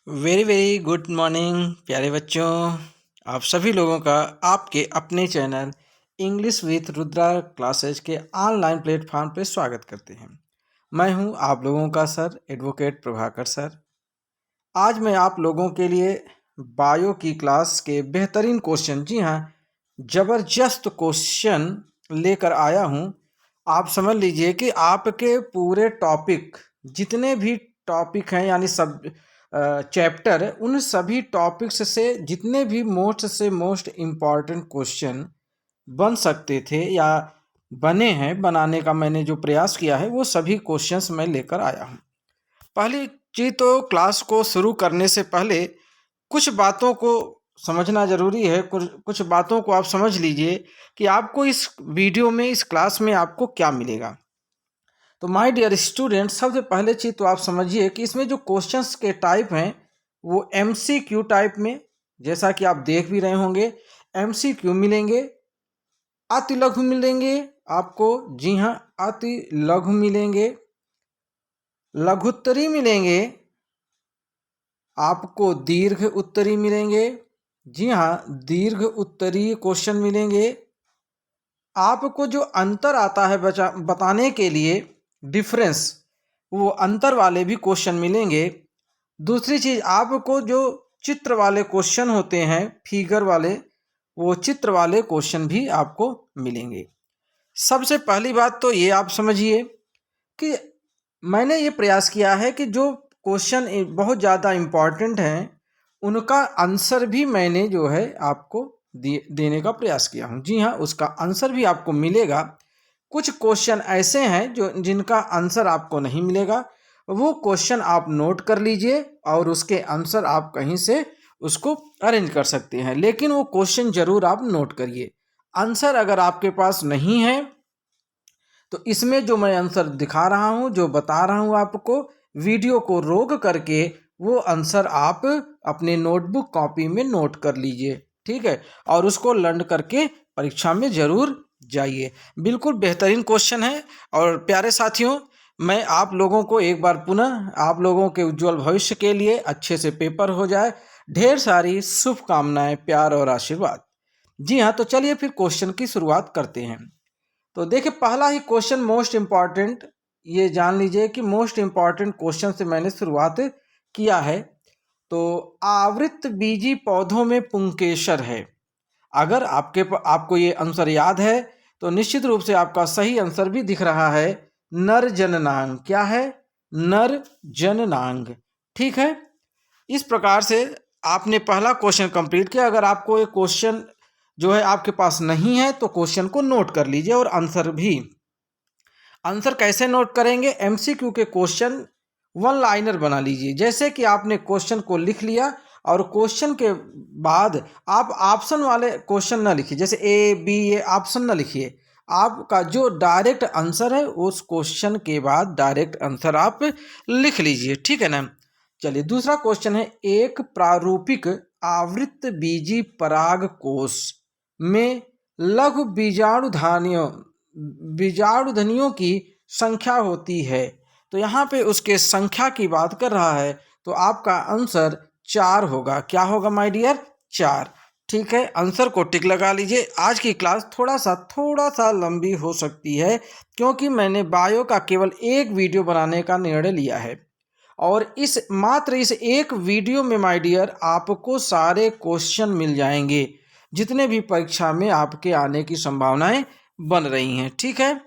Very very good morning प्यारे बच्चों। आप सभी लोगों का आपके अपने channel English with Rudra classes के ऑनलाइन प्लेटफॉर्म पे स्वागत करते हैं। मैं हूं आप लोगों का सर एडवोकेट प्रभाकर सर। आज मैं आप लोगों के लिए बायो की क्लास के बेहतरीन क्वेश्चन, जी हाँ ज़बरदस्त क्वेश्चन लेकर आया हूं। आप समझ लीजिए कि आपके पूरे टॉपिक, जितने भी टॉपिक हैं यानी सब चैप्टर, उन सभी टॉपिक्स से जितने भी मोस्ट इम्पॉर्टेंट क्वेश्चन बन सकते थे या बने हैं, बनाने का मैंने जो प्रयास किया है वो सभी क्वेश्चंस मैं लेकर आया हूँ। पहली चीज़ तो क्लास को शुरू करने से पहले कुछ बातों को समझना ज़रूरी है। कुछ बातों को आप समझ लीजिए कि आपको इस वीडियो में, इस क्लास में आपको क्या मिलेगा। तो माय डियर स्टूडेंट, सबसे पहले चीज़ तो आप समझिए कि इसमें जो क्वेश्चंस के टाइप हैं वो एमसीक्यू टाइप में, जैसा कि आप देख भी रहे होंगे, एमसीक्यू मिलेंगे, अति लघु मिलेंगे आपको, जी हाँ अति लघु मिलेंगे, लघुत्तरी मिलेंगे, आपको दीर्घ उत्तरी मिलेंगे, जी हाँ दीर्घ उत्तरी क्वेश्चन मिलेंगे। आपको जो अंतर आता है बताने के लिए, डिफरेंस, वो अंतर वाले भी क्वेश्चन मिलेंगे। दूसरी चीज़, आपको जो चित्र वाले क्वेश्चन होते हैं, फिगर वाले, वो चित्र वाले क्वेश्चन भी आपको मिलेंगे। सबसे पहली बात तो ये आप समझिए कि मैंने ये प्रयास किया है कि जो क्वेश्चन बहुत ज़्यादा इम्पॉर्टेंट हैं उनका आंसर भी मैंने जो है आपको देने का प्रयास किया हूँ। जी हाँ, उसका आंसर भी आपको मिलेगा। कुछ क्वेश्चन ऐसे हैं जो जिनका आंसर आपको नहीं मिलेगा, वो क्वेश्चन आप नोट कर लीजिए और उसके आंसर आप कहीं से उसको अरेंज कर सकते हैं, लेकिन वो क्वेश्चन ज़रूर आप नोट करिए। आंसर अगर आपके पास नहीं है तो इसमें जो मैं आंसर दिखा रहा हूँ, जो बता रहा हूँ आपको, वीडियो को रोक करके वो आंसर आप अपने नोटबुक कॉपी में नोट कर लीजिए, ठीक है, और उसको लर्न करके परीक्षा में ज़रूर जाइए। बिल्कुल बेहतरीन क्वेश्चन है। और प्यारे साथियों, मैं आप लोगों को एक बार पुनः, आप लोगों के उज्जवल भविष्य के लिए अच्छे से पेपर हो जाए, ढेर सारी शुभकामनाएं, प्यार और आशीर्वाद। जी हाँ, तो चलिए फिर क्वेश्चन की शुरुआत करते हैं। तो देखिए, पहला ही क्वेश्चन मोस्ट इम्पॉर्टेंट, ये जान लीजिए कि मोस्ट इम्पॉर्टेंट क्वेश्चन से मैंने शुरुआत किया है। तो आवृत बीजी पौधों में पुंकेसर है। अगर आपको ये आंसर याद है तो निश्चित रूप से आपका सही आंसर भी दिख रहा है, नर जननांग। क्या है? नर जननांग। ठीक है, इस प्रकार से आपने पहला क्वेश्चन कंप्लीट किया। अगर आपको ये क्वेश्चन जो है आपके पास नहीं है तो क्वेश्चन को नोट कर लीजिए और आंसर भी। आंसर कैसे नोट करेंगे? एमसीक्यू के क्वेश्चन वन लाइनर बना लीजिए। जैसे कि आपने क्वेश्चन को लिख लिया और क्वेश्चन के बाद आप ऑप्शन वाले क्वेश्चन ना लिखिए, जैसे ए बी, ये ऑप्शन ना लिखिए। आपका जो डायरेक्ट आंसर है उस क्वेश्चन के बाद डायरेक्ट आंसर आप लिख लीजिए, ठीक है ना। चलिए, दूसरा क्वेश्चन है, एक प्रारूपिक आवृत बीजी परागकोश में लघु बीजाणुधनियों की संख्या होती है। तो यहाँ पे उसके संख्या की बात कर रहा है, तो आपका आंसर 4 होगा। क्या होगा माय डियर? 4। ठीक है, आंसर को टिक लगा लीजिए। आज की क्लास थोड़ा सा लंबी हो सकती है क्योंकि मैंने बायो का केवल एक वीडियो बनाने का निर्णय लिया है और मात्र इस एक वीडियो में माय डियर आपको सारे क्वेश्चन मिल जाएंगे जितने भी परीक्षा में आपके आने की संभावनाएं बन रही हैं। ठीक है,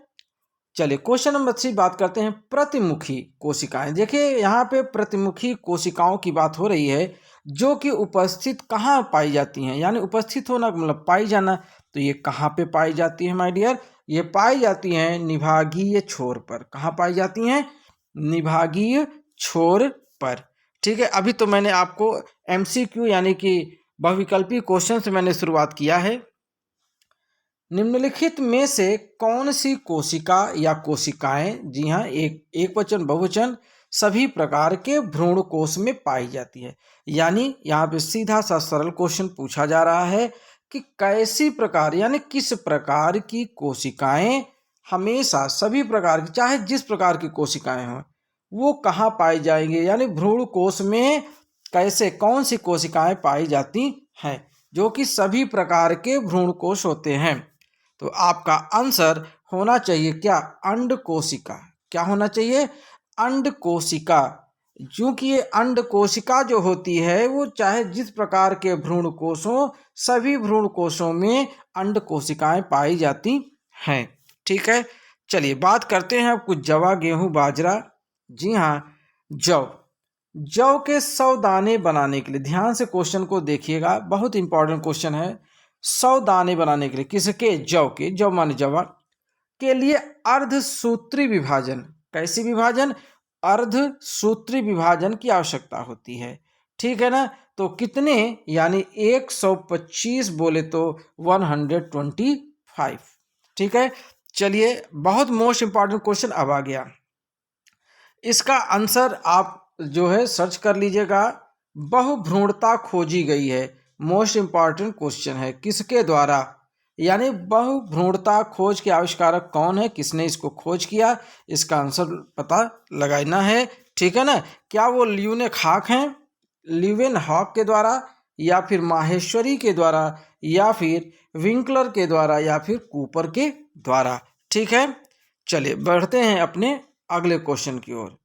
चलिए क्वेश्चन नंबर 3 बात करते हैं, प्रतिमुखी कोशिकाएं। देखिए, यहाँ पे प्रतिमुखी कोशिकाओं की बात हो रही है जो कि उपस्थित कहाँ पाई जाती हैं, यानी उपस्थित होना मतलब पाई जाना। तो ये कहाँ पे पाई जाती है माय डियर? ये पाई जाती हैं निभागीय छोर पर। कहाँ पाई जाती हैं? निभागीय छोर पर। ठीक है, अभी तो मैंने आपको एमसीक्यू यानी कि बहुविकल्पी क्वेश्चन से मैंने शुरुआत किया है। निम्नलिखित में से कौन सी कोशिका या कोशिकाएं, जी हाँ एक वचन बहुवचन, सभी प्रकार के भ्रूण कोश में पाई जाती है। यानी यहाँ पे सीधा सा सरल क्वेश्चन पूछा जा रहा है कि कैसी प्रकार यानी किस प्रकार की कोशिकाएं हमेशा, सभी प्रकार की, चाहे जिस प्रकार की कोशिकाएं हों, वो कहाँ पाई जाएंगे, यानी भ्रूण कोश में कैसे कौन सी कोशिकाएं पाई जाती हैं, जो कि सभी प्रकार के भ्रूण कोश होते हैं। तो आपका आंसर होना चाहिए क्या, अंड कोशिका। क्या होना चाहिए, अंड कोशिका। क्योंकि ये अंड कोशिका जो होती है वो चाहे जिस प्रकार के भ्रूण कोश हो, सभी भ्रूण कोशों में अंड कोशिकाएं पाई जाती हैं। ठीक है, चलिए बात करते हैं अब कुछ जवा, गेहूं, बाजरा। जी हाँ, जौ। जौ के 100 दाने बनाने के लिए, ध्यान से क्वेश्चन को देखिएगा, बहुत इंपॉर्टेंट क्वेश्चन है। 100 दाने बनाने के लिए, किसके, जौ के, जौ माने जवा के लिए अर्धसूत्री विभाजन, कैसी विभाजन, अर्धसूत्री विभाजन की आवश्यकता होती है। ठीक है ना, तो कितने, यानी 125 बोले तो 125। ठीक है, चलिए बहुत मोस्ट इंपॉर्टेंट क्वेश्चन अब आ गया। इसका आंसर आप जो है सर्च कर लीजिएगा। बहुभ्रूणता खोजी गई है, मोस्ट इंपॉर्टेंट क्वेश्चन है, किसके द्वारा, यानी बहुभ्रूणता खोज के आविष्कारक कौन है, किसने इसको खोज किया, इसका आंसर पता लगाना है। ठीक है ना, क्या वो ल्यूवेनहॉक हैं, ल्यूवेनहॉक के द्वारा, या फिर माहेश्वरी के द्वारा, या फिर विंकलर के द्वारा, या फिर कूपर के द्वारा। ठीक है, चलिए बढ़ते हैं अपने अगले क्वेश्चन की ओर।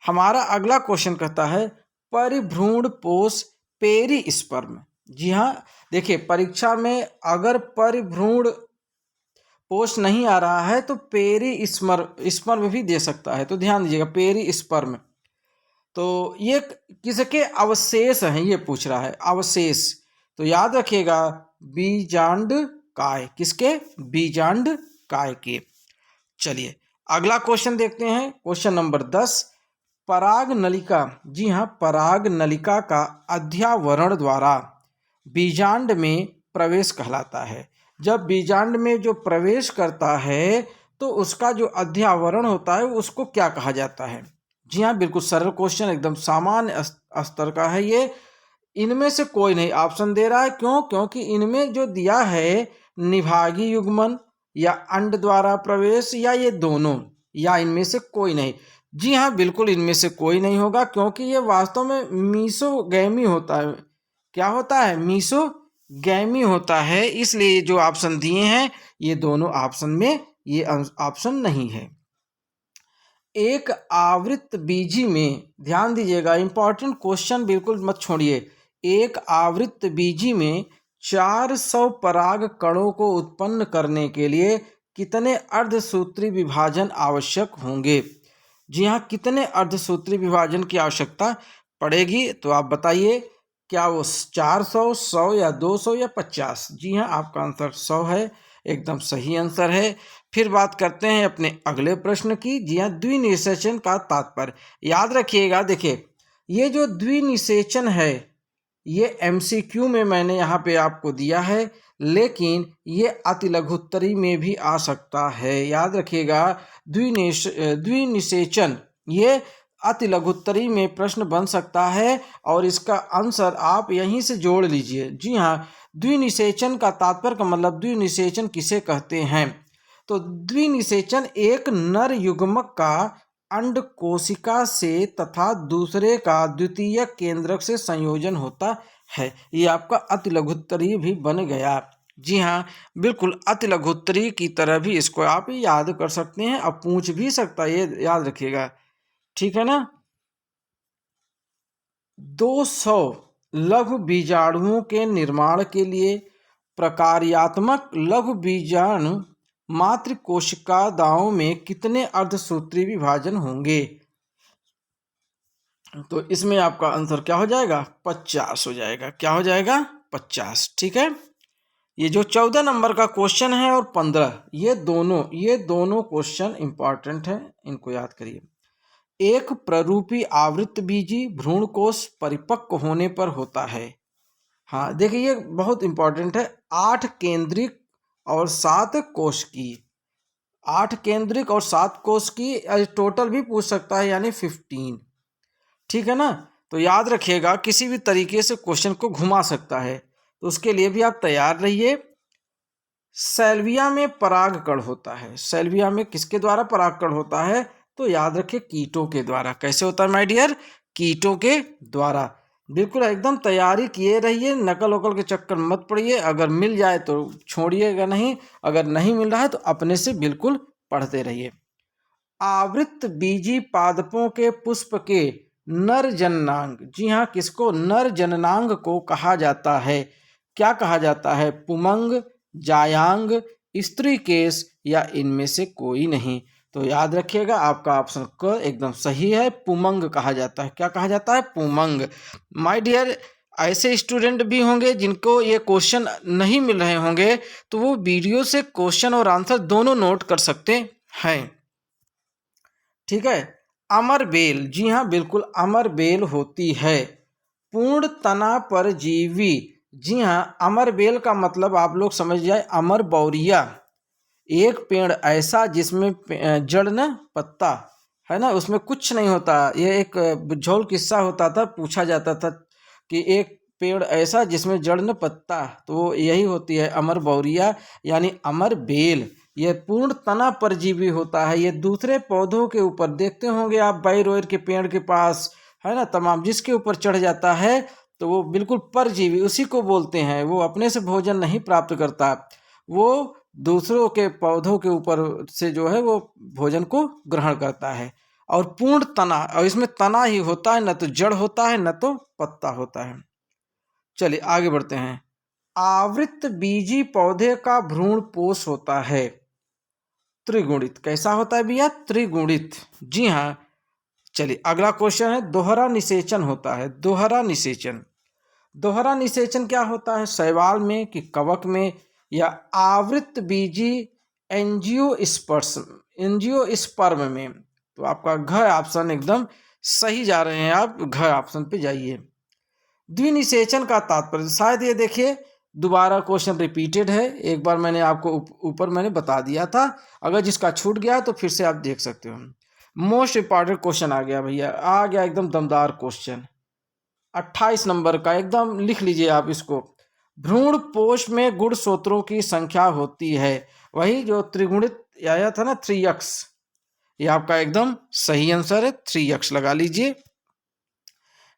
हमारा अगला क्वेश्चन कहता है परिभ्रूण पोष पेरिस्पर्म। जी हाँ, देखिए परीक्षा में अगर परिभ्रूण पोष नहीं आ रहा है तो पेरिस्पर्म भी दे सकता है, तो ध्यान दीजिएगा पेरिस्पर्म। तो ये किसके अवशेष हैं, ये पूछ रहा है, अवशेष। तो याद रखिएगा बीजांड काय, किसके, बीजांड काय के। चलिए अगला क्वेश्चन देखते हैं, क्वेश्चन नंबर 10। पराग नलिका, जी हाँ, पराग नलिका का अध्यावरण द्वारा बीजांड में प्रवेश कहलाता है। जब बीजांड में जो प्रवेश करता है तो उसका जो अध्यावरण होता है उसको क्या कहा जाता है। जी हाँ, बिल्कुल सरल क्वेश्चन, एकदम सामान्य स्तर का है ये। इनमें से कोई नहीं ऑप्शन दे रहा है, क्यों, क्योंकि इनमें जो दिया है निभागी युग्मन या अंड द्वारा प्रवेश, या ये दोनों, या इनमें से कोई नहीं। जी हाँ, बिल्कुल इनमें से कोई नहीं होगा, क्योंकि ये वास्तव में मीसोगैमी होता है। क्या होता है, मीसोगैमी होता है, इसलिए जो ऑप्शन दिए हैं ये दोनों ऑप्शन में ये ऑप्शन नहीं है। एक आवृत्त बीजी में, ध्यान दीजिएगा इंपॉर्टेंट क्वेश्चन, बिल्कुल मत छोड़िए। एक आवृत्त बीजी में 400 पराग कणों को उत्पन्न करने के लिए कितने अर्धसूत्री विभाजन आवश्यक होंगे। जी हाँ, कितने अर्धसूत्री विभाजन की आवश्यकता पड़ेगी, तो आप बताइए, क्या वो 400, 100 या 200 या 50। जी हाँ, आपका आंसर 100 है, एकदम सही आंसर है। फिर बात करते हैं अपने अगले प्रश्न की। जी हाँ, द्विनिषेचन का तात्पर्य याद रखिएगा। देखिए ये जो द्विनिषेचन है ये एमसीक्यू में मैंने यहाँ पे आपको दिया है, लेकिन ये अति लघुत्तरी में भी आ सकता है। याद रखिएगा द्विनिषेचन ये अति लघुत्तरी में प्रश्न बन सकता है, और इसका आंसर आप यहीं से जोड़ लीजिए। जी हाँ, द्विनिषेचन का तात्पर्य का मतलब द्विनिषेचन किसे कहते हैं। तो द्विनिषेचन एक नर युग्मक का अंड कोशिका से तथा दूसरे का द्वितीय केंद्रक से संयोजन होता है। ये आपका अति लघुत्तरी भी बन गया। जी हाँ, बिल्कुल अति लघुत्तरी की तरह भी इसको आप याद कर सकते हैं, अब पूछ भी सकता है, ये याद रखिएगा। ठीक है ना। 200 लघु बीजाणुओं के निर्माण के लिए प्रकार्यात्मक लघु बीजाणु मातृकोशिकाओं में कितने अर्धसूत्री विभाजन होंगे। तो इसमें आपका आंसर क्या हो जाएगा, 50 हो जाएगा। क्या हो जाएगा, 50। ठीक है, ये जो 14 नंबर का क्वेश्चन है और 15, ये दोनों क्वेश्चन इंपॉर्टेंट है, इनको याद करिए। एक प्ररूपी आवृत्त बीजी भ्रूणकोश परिपक्व होने पर होता है। हाँ देखिए, ये बहुत इंपॉर्टेंट है। 8 केंद्रिक और 7 कोश की, 8 केंद्रिक और 7 कोश की, टोटल भी पूछ सकता है, यानी 15। ठीक है ना, तो याद रखिएगा किसी भी तरीके से क्वेश्चन को घुमा सकता है, तो उसके लिए भी आप तैयार रहिए। सैल्विया में परागकण होता है, सैल्विया में किसके द्वारा परागकण होता है, तो याद रखिए कीटों के द्वारा। कैसे होता है माय डियर, कीटों के द्वारा। बिल्कुल एकदम तैयारी किए रहिए, नकल वकल के चक्कर में मत पड़िए। अगर मिल जाए तो छोड़िएगा नहीं, अगर नहीं मिल रहा है तो अपने से बिल्कुल पढ़ते रहिए। आवृत बीजी पादपों के पुष्प के नर जननांग, जी हाँ, किसको नर जननांग को कहा जाता है? क्या कहा जाता है? पुमंग, जायांग, स्त्री केस या इनमें से कोई नहीं। तो याद रखिएगा आपका ऑप्शन क एकदम सही है, पुमंग कहा जाता है। क्या कहा जाता है? पुमंग। माय डियर, ऐसे स्टूडेंट भी होंगे जिनको ये क्वेश्चन नहीं मिल रहे होंगे, तो वो वीडियो से क्वेश्चन और आंसर दोनों नोट कर सकते हैं। ठीक है। अमर बेल, जी हाँ बिल्कुल अमर बेल होती है। पूर्ण तना परजीवी, जी हाँ, अमर बेल का मतलब आप लोग समझ जाए, अमर बौरिया, एक पेड़ ऐसा जिसमें जड़ न पत्ता, है ना, उसमें कुछ नहीं होता। ये एक बुझौल किस्सा होता था, पूछा जाता था कि एक पेड़ ऐसा जिसमें जड़ न पत्ता, तो यही होती है अमर बौरिया यानी अमर बेल। यह पूर्ण तना परजीवी होता है। ये दूसरे पौधों के ऊपर देखते होंगे आप, बाइरोयर के पेड़ के पास, है ना, तमाम जिसके ऊपर चढ़ जाता है तो वो बिल्कुल परजीवी उसी को बोलते हैं। वो अपने से भोजन नहीं प्राप्त करता, वो दूसरों के पौधों के ऊपर से जो है वो भोजन को ग्रहण करता है। और पूर्ण तना, और इसमें तना ही होता है, न तो जड़ होता है न तो पत्ता होता है। चलिए आगे बढ़ते हैं। आवृत बीजी पौधे का भ्रूण पोष होता है त्रिगुणित। कैसा होता है भैया? त्रिगुणित। जी हाँ। चलिए अगला क्वेश्चन है, दोहरा निषेचन होता है। दोहरा निषेचन, दोहरा निषेचन क्या होता है? शैवाल में कि कवक में या आवृत बीजी एंजियोस्पर्म में? तो आपका घ ऑप्शन एकदम सही जा रहे हैं आप, घ ऑप्शन पे जाइए। द्विनिषेचन का तात्पर्य, शायद ये देखिए दोबारा क्वेश्चन रिपीटेड है, एक बार मैंने आपको ऊपर मैंने बता दिया था, अगर जिसका छूट गया तो फिर से आप देख सकते हो। मोस्ट इंपॉर्टेंट क्वेश्चन आ गया भैया, आ गया एकदम दमदार क्वेश्चन, 28 नंबर का, एकदम लिख लीजिए आप इसको। भ्रूण पोष में गुणसूत्रों की संख्या होती है, वही जो त्रिगुणित आया था ना, 3x, ये आपका एकदम सही आंसर है, 3x लगा लीजिए।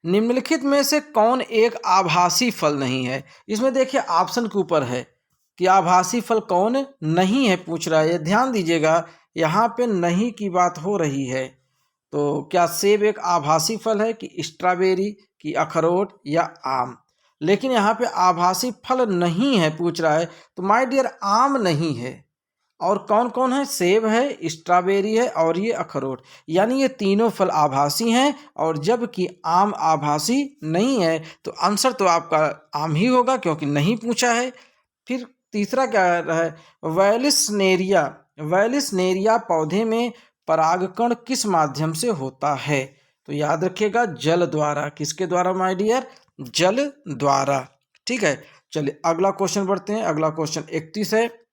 निम्नलिखित में से कौन एक आभासी फल नहीं है? इसमें देखिए ऑप्शन के ऊपर है कि आभासी फल कौन नहीं है, पूछ रहा है। ध्यान दीजिएगा, यहाँ पे नहीं की बात हो रही है। तो क्या सेब एक आभासी फल है, कि स्ट्रॉबेरी, कि अखरोट या आम? लेकिन यहाँ पे आभासी फल नहीं है पूछ रहा है, तो माय डियर आम नहीं है। और कौन कौन है? सेब है, स्ट्रॉबेरी है और ये अखरोट, यानी ये तीनों फल आभासी हैं। और जबकि आम आभासी नहीं है, तो आंसर तो आपका आम ही होगा, क्योंकि नहीं पूछा है। फिर तीसरा क्या है? वैलिसनेरिया, वैलिसनेरिया पौधे में परागकण किस माध्यम से होता है? तो याद रखिएगा जल द्वारा। किसके द्वारा माय डियर? जल द्वारा। ठीक है। चलिए अगला क्वेश्चन बढ़ते हैं। अगला क्वेश्चन 31 है,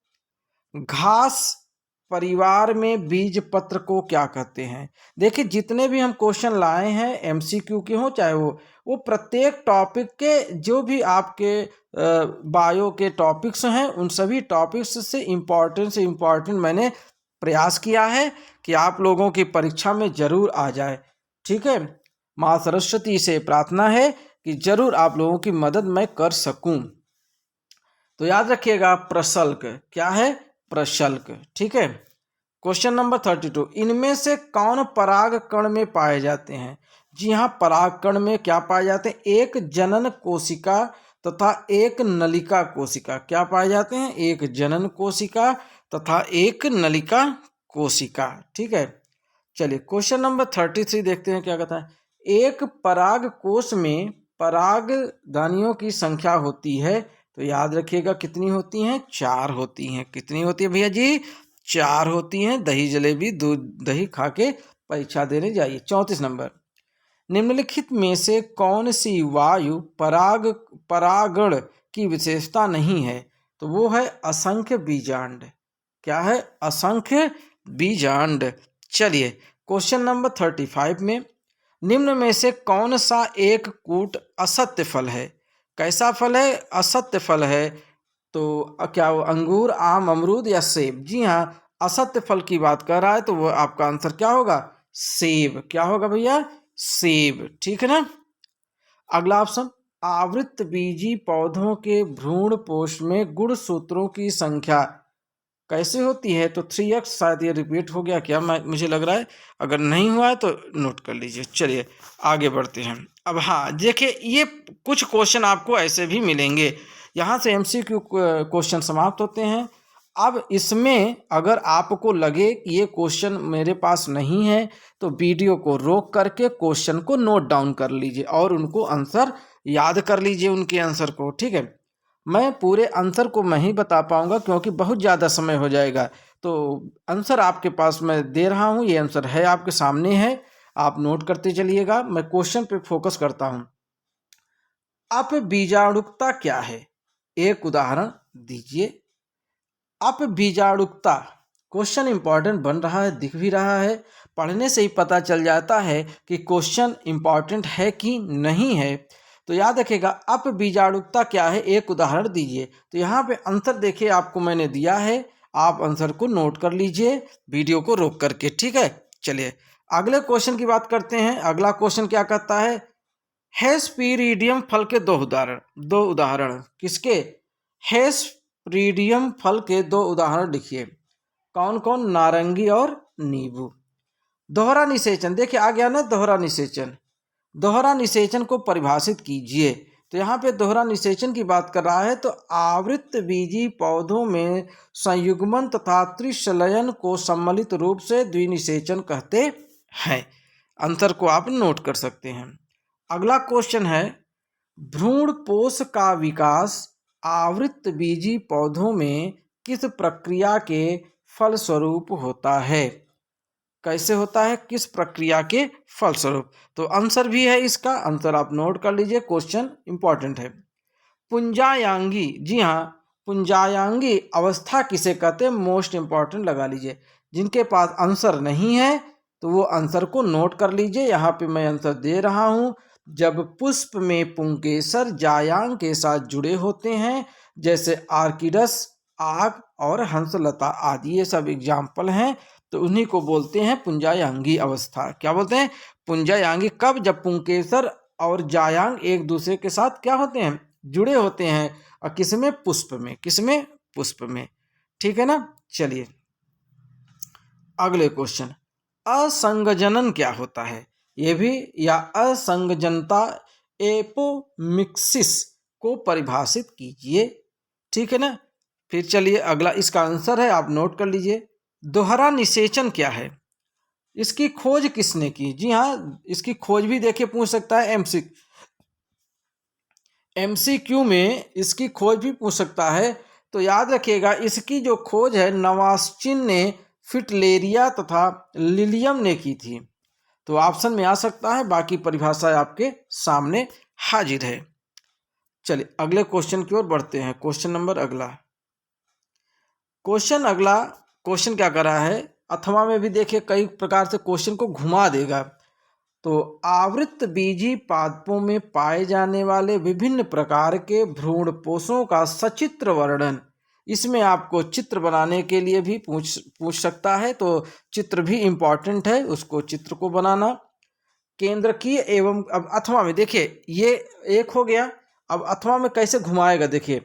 घास परिवार में बीज पत्र को क्या कहते हैं? देखिए जितने भी हम क्वेश्चन लाए हैं एमसीक्यू के हो चाहे वो प्रत्येक टॉपिक के जो भी आपके बायो के टॉपिक्स हैं, उन सभी टॉपिक्स से इम्पोर्टेंट मैंने प्रयास किया है कि आप लोगों की परीक्षा में जरूर आ जाए। ठीक है। माँ सरस्वती से प्रार्थना है कि जरूर आप लोगों की मदद मैं कर सकूं। तो याद रखिएगा प्रशल्क, क्या है? प्रशल्क। ठीक है। क्वेश्चन नंबर 32, इनमें से कौन पराग कण में पाए जाते हैं? जी हाँ, पराग कण में क्या पाए जाते हैं? एक जनन कोशिका तथा एक नलिका कोशिका। क्या पाए जाते हैं? एक जनन कोशिका तथा एक नलिका कोशिका। ठीक है। चलिए क्वेश्चन नंबर 33 देखते हैं क्या कहता है। एक पराग कोश में परागधानियों की संख्या होती है, तो याद रखिएगा कितनी होती हैं? 4 होती हैं। कितनी होती है भैया जी? 4 होती हैं। दही जलेबी दूध दही खा के परीक्षा देने जाइए। 34 नंबर, निम्नलिखित में से कौन सी वायु परागण की विशेषता नहीं है? तो वो है असंख्य बीजांड। क्या है? असंख्य बीजांड। चलिए क्वेश्चन नंबर 35 में, निम्न में से कौन सा एक कूट असत्य फल है? कैसा फल है? असत्य फल है। तो क्या वो अंगूर, आम, अमरूद या सेब? जी हाँ, असत्य फल की बात कर रहा है, तो वो आपका आंसर क्या होगा? सेब। क्या होगा भैया? सेब। ठीक है ना। अगला ऑप्शन, आवृतबीजी पौधों के भ्रूणपोष में गुणसूत्रों की संख्या कैसे होती है? तो 3x। शायद ये रिपीट हो गया क्या, मुझे लग रहा है। अगर नहीं हुआ है तो नोट कर लीजिए। चलिए आगे बढ़ते हैं। अब हाँ देखिए, ये कुछ क्वेश्चन आपको ऐसे भी मिलेंगे। यहाँ से MCQ क्वेश्चन समाप्त होते हैं। अब इसमें अगर आपको लगे कि ये क्वेश्चन मेरे पास नहीं है तो वीडियो को रोक करके क्वेश्चन को नोट डाउन कर लीजिए और उनको आंसर याद कर लीजिए, उनके आंसर को। ठीक है, मैं पूरे आंसर को नहीं बता पाऊंगा क्योंकि बहुत ज़्यादा समय हो जाएगा। तो आंसर आपके पास मैं दे रहा हूँ, ये आंसर है आपके सामने है, आप नोट करते चलिएगा। मैं क्वेश्चन पे फोकस करता हूँ। अपबीजाणुकता क्या है? एक उदाहरण दीजिए। अपबीजाणुकता क्वेश्चन इंपॉर्टेंट बन रहा है, दिख भी रहा है, पढ़ने से ही पता चल जाता है कि क्वेश्चन इंपॉर्टेंट है कि नहीं है। तो याद रखिएगा, अपबीजाणुकता क्या है, एक उदाहरण दीजिए। तो यहाँ पे आंसर देखिए आपको मैंने दिया है, आप आंसर को नोट कर लीजिए वीडियो को रोक करके। ठीक है, चलिए अगले क्वेश्चन की बात करते हैं। अगला क्वेश्चन क्या कहता है? हेस्पीरिडियम फल के दो उदाहरण किसके? हेस्पीरिडियम फल के दो उदाहरण लिखिए। कौन कौन? नारंगी और नींबू। दोहरा निषेचन, देखिए आ गया ना दोहरा निषेचन। दोहरा निषेचन को परिभाषित कीजिए। तो यहाँ पे दोहरा निषेचन की बात कर रहा है। तो आवृतबीजी पौधों में संयुग्मन तथा त्रिशलयन को सम्मिलित रूप से द्विनिषेचन कहते हैं। आंसर को आप नोट कर सकते हैं। अगला क्वेश्चन है, भ्रूणपोष का विकास आवृतबीजी पौधों में किस प्रक्रिया के फलस्वरूप होता है? कैसे होता है? किस प्रक्रिया के फलस्वरूप? तो आंसर भी है इसका, आंसर आप नोट कर लीजिए, क्वेश्चन इंपॉर्टेंट है। पुंजायांगी, जी हाँ, पुंजायांगी अवस्था किसे कहते हैं? मोस्ट इंपॉर्टेंट लगा लीजिए। जिनके पास आंसर नहीं है तो वो आंसर को नोट कर लीजिए। यहाँ पे मैं आंसर दे रहा हूँ। जब पुष्प में पुंकेसर जायांग के साथ जुड़े होते हैं, जैसे आर्किडस, आग और हंसलता आदि, ये सब एग्जाम्पल हैं, तो उन्हीं को बोलते हैं पुंजायांगी अवस्था। क्या बोलते हैं? पुंजायांगी। कब? जब पुंकेसर और जायांग एक दूसरे के साथ क्या होते हैं? जुड़े होते हैं। और किसमें? पुष्प में। किसमें? पुष्प में। ठीक है ना। चलिए अगले क्वेश्चन, असंगजनन क्या होता है? ये भी, या असंगजनता एपोमिक्सिस को परिभाषित कीजिए। ठीक है ना। फिर चलिए अगला, इसका आंसर है, आप नोट कर लीजिए। दोहरा निषेचन क्या है? इसकी खोज किसने की? जी हाँ, इसकी खोज भी देखिए पूछ सकता है। MCQ में इसकी खोज भी पूछ सकता है। तो याद रखिएगा, इसकी जो खोज है नवास्चिन ने, फिटलेरिया तथा लिलियम ने की थी। तो ऑप्शन में आ सकता है, बाकी परिभाषा आपके सामने हाजिर है। चलिए अगले क्वेश्चन की ओर बढ़ते हैं। क्वेश्चन नंबर अगला क्वेश्चन क्या कर रहा है? अथवा में भी देखिए कई प्रकार से क्वेश्चन को घुमा देगा। तो आवृतबीजी पादपों में पाए जाने वाले विभिन्न प्रकार के भ्रूणपोषों का सचित्र वर्णन। इसमें आपको चित्र बनाने के लिए भी पूछ सकता है। तो चित्र भी इम्पॉर्टेंट है, उसको चित्र को बनाना। केंद्रकीय एवं, अब अथवा में देखिए ये एक हो गया। अब अथवा में कैसे घुमाएगा देखिए,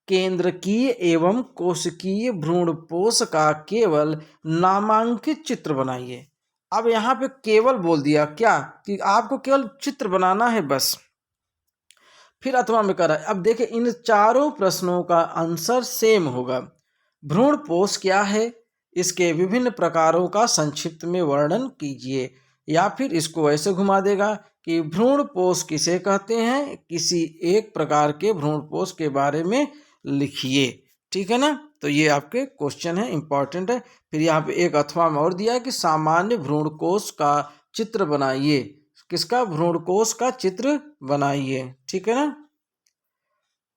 केंद्रकीय एवं कोशिकीय भ्रूणपोष का केवल नामांकित चित्र बनाइए। अब यहाँ पे केवल बोल दिया क्या, कि आपको केवल चित्र बनाना है बस। फिर अथवा में कर रहा है। अब देखिए इन चारों प्रश्नों का आंसर सेम होगा। भ्रूणपोष क्या है, इसके विभिन्न प्रकारों का संक्षिप्त में वर्णन कीजिए। या फिर इसको ऐसे घुमा देगा कि भ्रूणपोष किसे कहते हैं, किसी एक प्रकार के भ्रूणपोष के बारे में लिखिए। ठीक है ना। तो ये आपके क्वेश्चन है, इंपॉर्टेंट है। फिर यहाँ पे एक अथवा में और दिया है कि सामान्य भ्रूणकोष का चित्र बनाइए। किसका? भ्रूणकोष का चित्र बनाइए। ठीक है ना।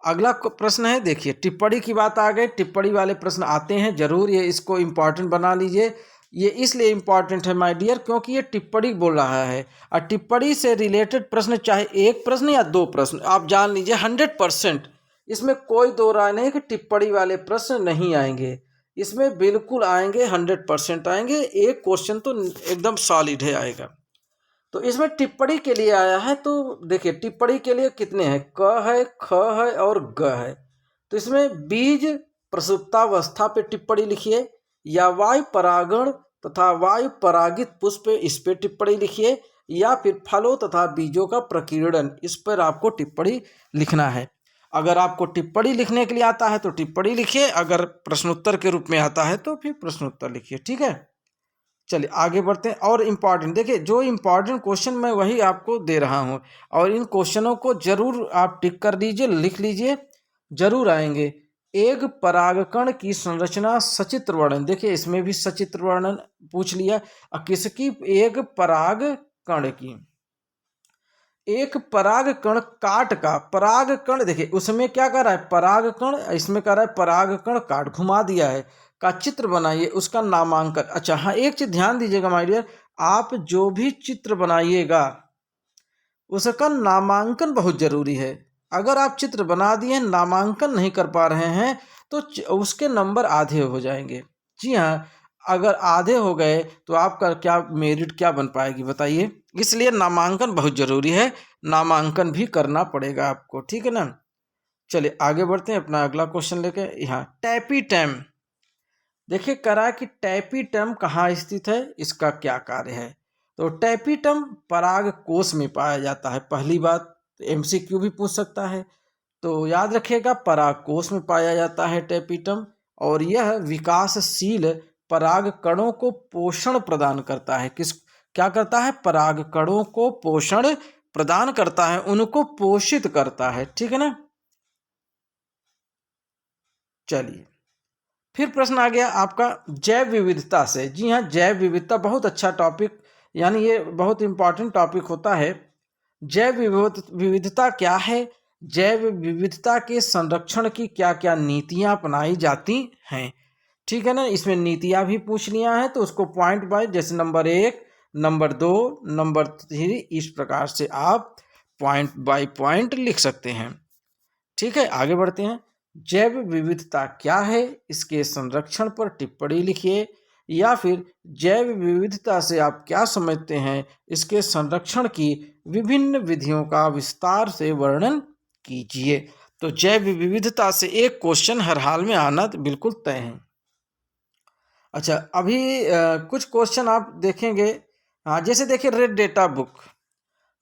अगला प्रश्न है, देखिए टिप्पणी की बात आ गई। टिप्पणी वाले प्रश्न आते हैं जरूर, ये इसको इंपॉर्टेंट बना लीजिए। ये इसलिए इंपॉर्टेंट है माय डियर, क्योंकि ये टिप्पणी बोल रहा है। और टिप्पणी से रिलेटेड प्रश्न, चाहे एक प्रश्न या दो प्रश्न, आप जान लीजिए 100%, इसमें कोई दो राय नहीं कि टिप्पणी वाले प्रश्न नहीं आएंगे। इसमें बिल्कुल आएंगे, 100% आएंगे। एक क्वेश्चन तो एकदम सॉलिड है, आएगा। तो इसमें टिप्पणी के लिए आया है, तो देखिए टिप्पणी के लिए कितने हैं, क है, ख है और ग है। तो इसमें बीज प्रसुप्तावस्था पे टिप्पणी लिखिए, या वायु परागण तथा वायु परागित पुष्प इस पे टिप्पणी लिखिए, या फिर फलों तथा बीजों का प्रकीर्णन, इस पर आपको टिप्पणी लिखना है। अगर आपको टिप्पणी लिखने के लिए आता है तो टिप्पणी लिखिए, अगर प्रश्नोत्तर के रूप में आता है तो फिर प्रश्नोत्तर लिखिए। ठीक है, चलिए आगे बढ़ते हैं। और इम्पॉर्टेंट देखिए, जो इम्पॉर्टेंट क्वेश्चन मैं वही आपको दे रहा हूँ, और इन क्वेश्चनों को जरूर आप टिक कर लीजिए, लिख लीजिए, जरूर आएंगे। एक परागकण की संरचना सचित्र वर्णन, देखिए इसमें भी सचित्र वर्णन पूछ लिया। किसकी, एक परागकण की, एक परागकण काट का, परागकण देखिए उसमें क्या कर रहा है परागकण, इसमें कर रहा है परागकण काट, घुमा दिया है, का चित्र बनाइए, उसका नामांकन। अच्छा हाँ, एक चीज ध्यान दीजिएगा माय डियर, आप जो भी चित्र बनाइएगा उसका नामांकन बहुत जरूरी है। अगर आप चित्र बना दिए नामांकन नहीं कर पा रहे हैं तो उसके नंबर आधे हो जाएंगे। जी हाँ, अगर आधे हो गए तो आपका क्या मेरिट क्या बन पाएगी बताइए। इसलिए नामांकन बहुत जरूरी है, नामांकन भी करना पड़ेगा आपको। ठीक है ना, चलिए आगे बढ़ते हैं अपना अगला क्वेश्चन लेके। यहाँ टैपीटैम, देखिए करा कि टैपीटम कहाँ स्थित है, इसका क्या कार्य है। तो टैपीटम पराग कोश में पाया जाता है। पहली बात, एमसीक्यू भी पूछ सकता है, तो याद रखिएगा पराग कोश में पाया जाता है टैपीटम, और यह विकासशील पराग कणों को पोषण प्रदान करता है। किस, क्या करता है, पराग कणों को पोषण प्रदान करता है, उनको पोषित करता है। ठीक है ना, चलिए फिर प्रश्न आ गया आपका जैव विविधता से। जी हाँ, जैव विविधता बहुत अच्छा टॉपिक, यानी ये बहुत इंपॉर्टेंट टॉपिक होता है। जैव विविधता क्या है, जैव विविधता के संरक्षण की क्या क्या नीतियां अपनाई जाती हैं। ठीक है ना, इसमें नीतियां भी पूछ लिया है, तो उसको पॉइंट वाइज, जैसे नंबर 1, नंबर 2, नंबर 3, इस प्रकार से आप पॉइंट बाय पॉइंट लिख सकते हैं। ठीक है, आगे बढ़ते हैं। जैव विविधता क्या है, इसके संरक्षण पर टिप्पणी लिखिए, या फिर जैव विविधता से आप क्या समझते हैं, इसके संरक्षण की विभिन्न विधियों का विस्तार से वर्णन कीजिए। तो जैव विविधता से एक क्वेश्चन हर हाल में आना तो बिल्कुल तय है। अच्छा, अभी कुछ क्वेश्चन आप देखेंगे। हाँ, जैसे देखिए red data book,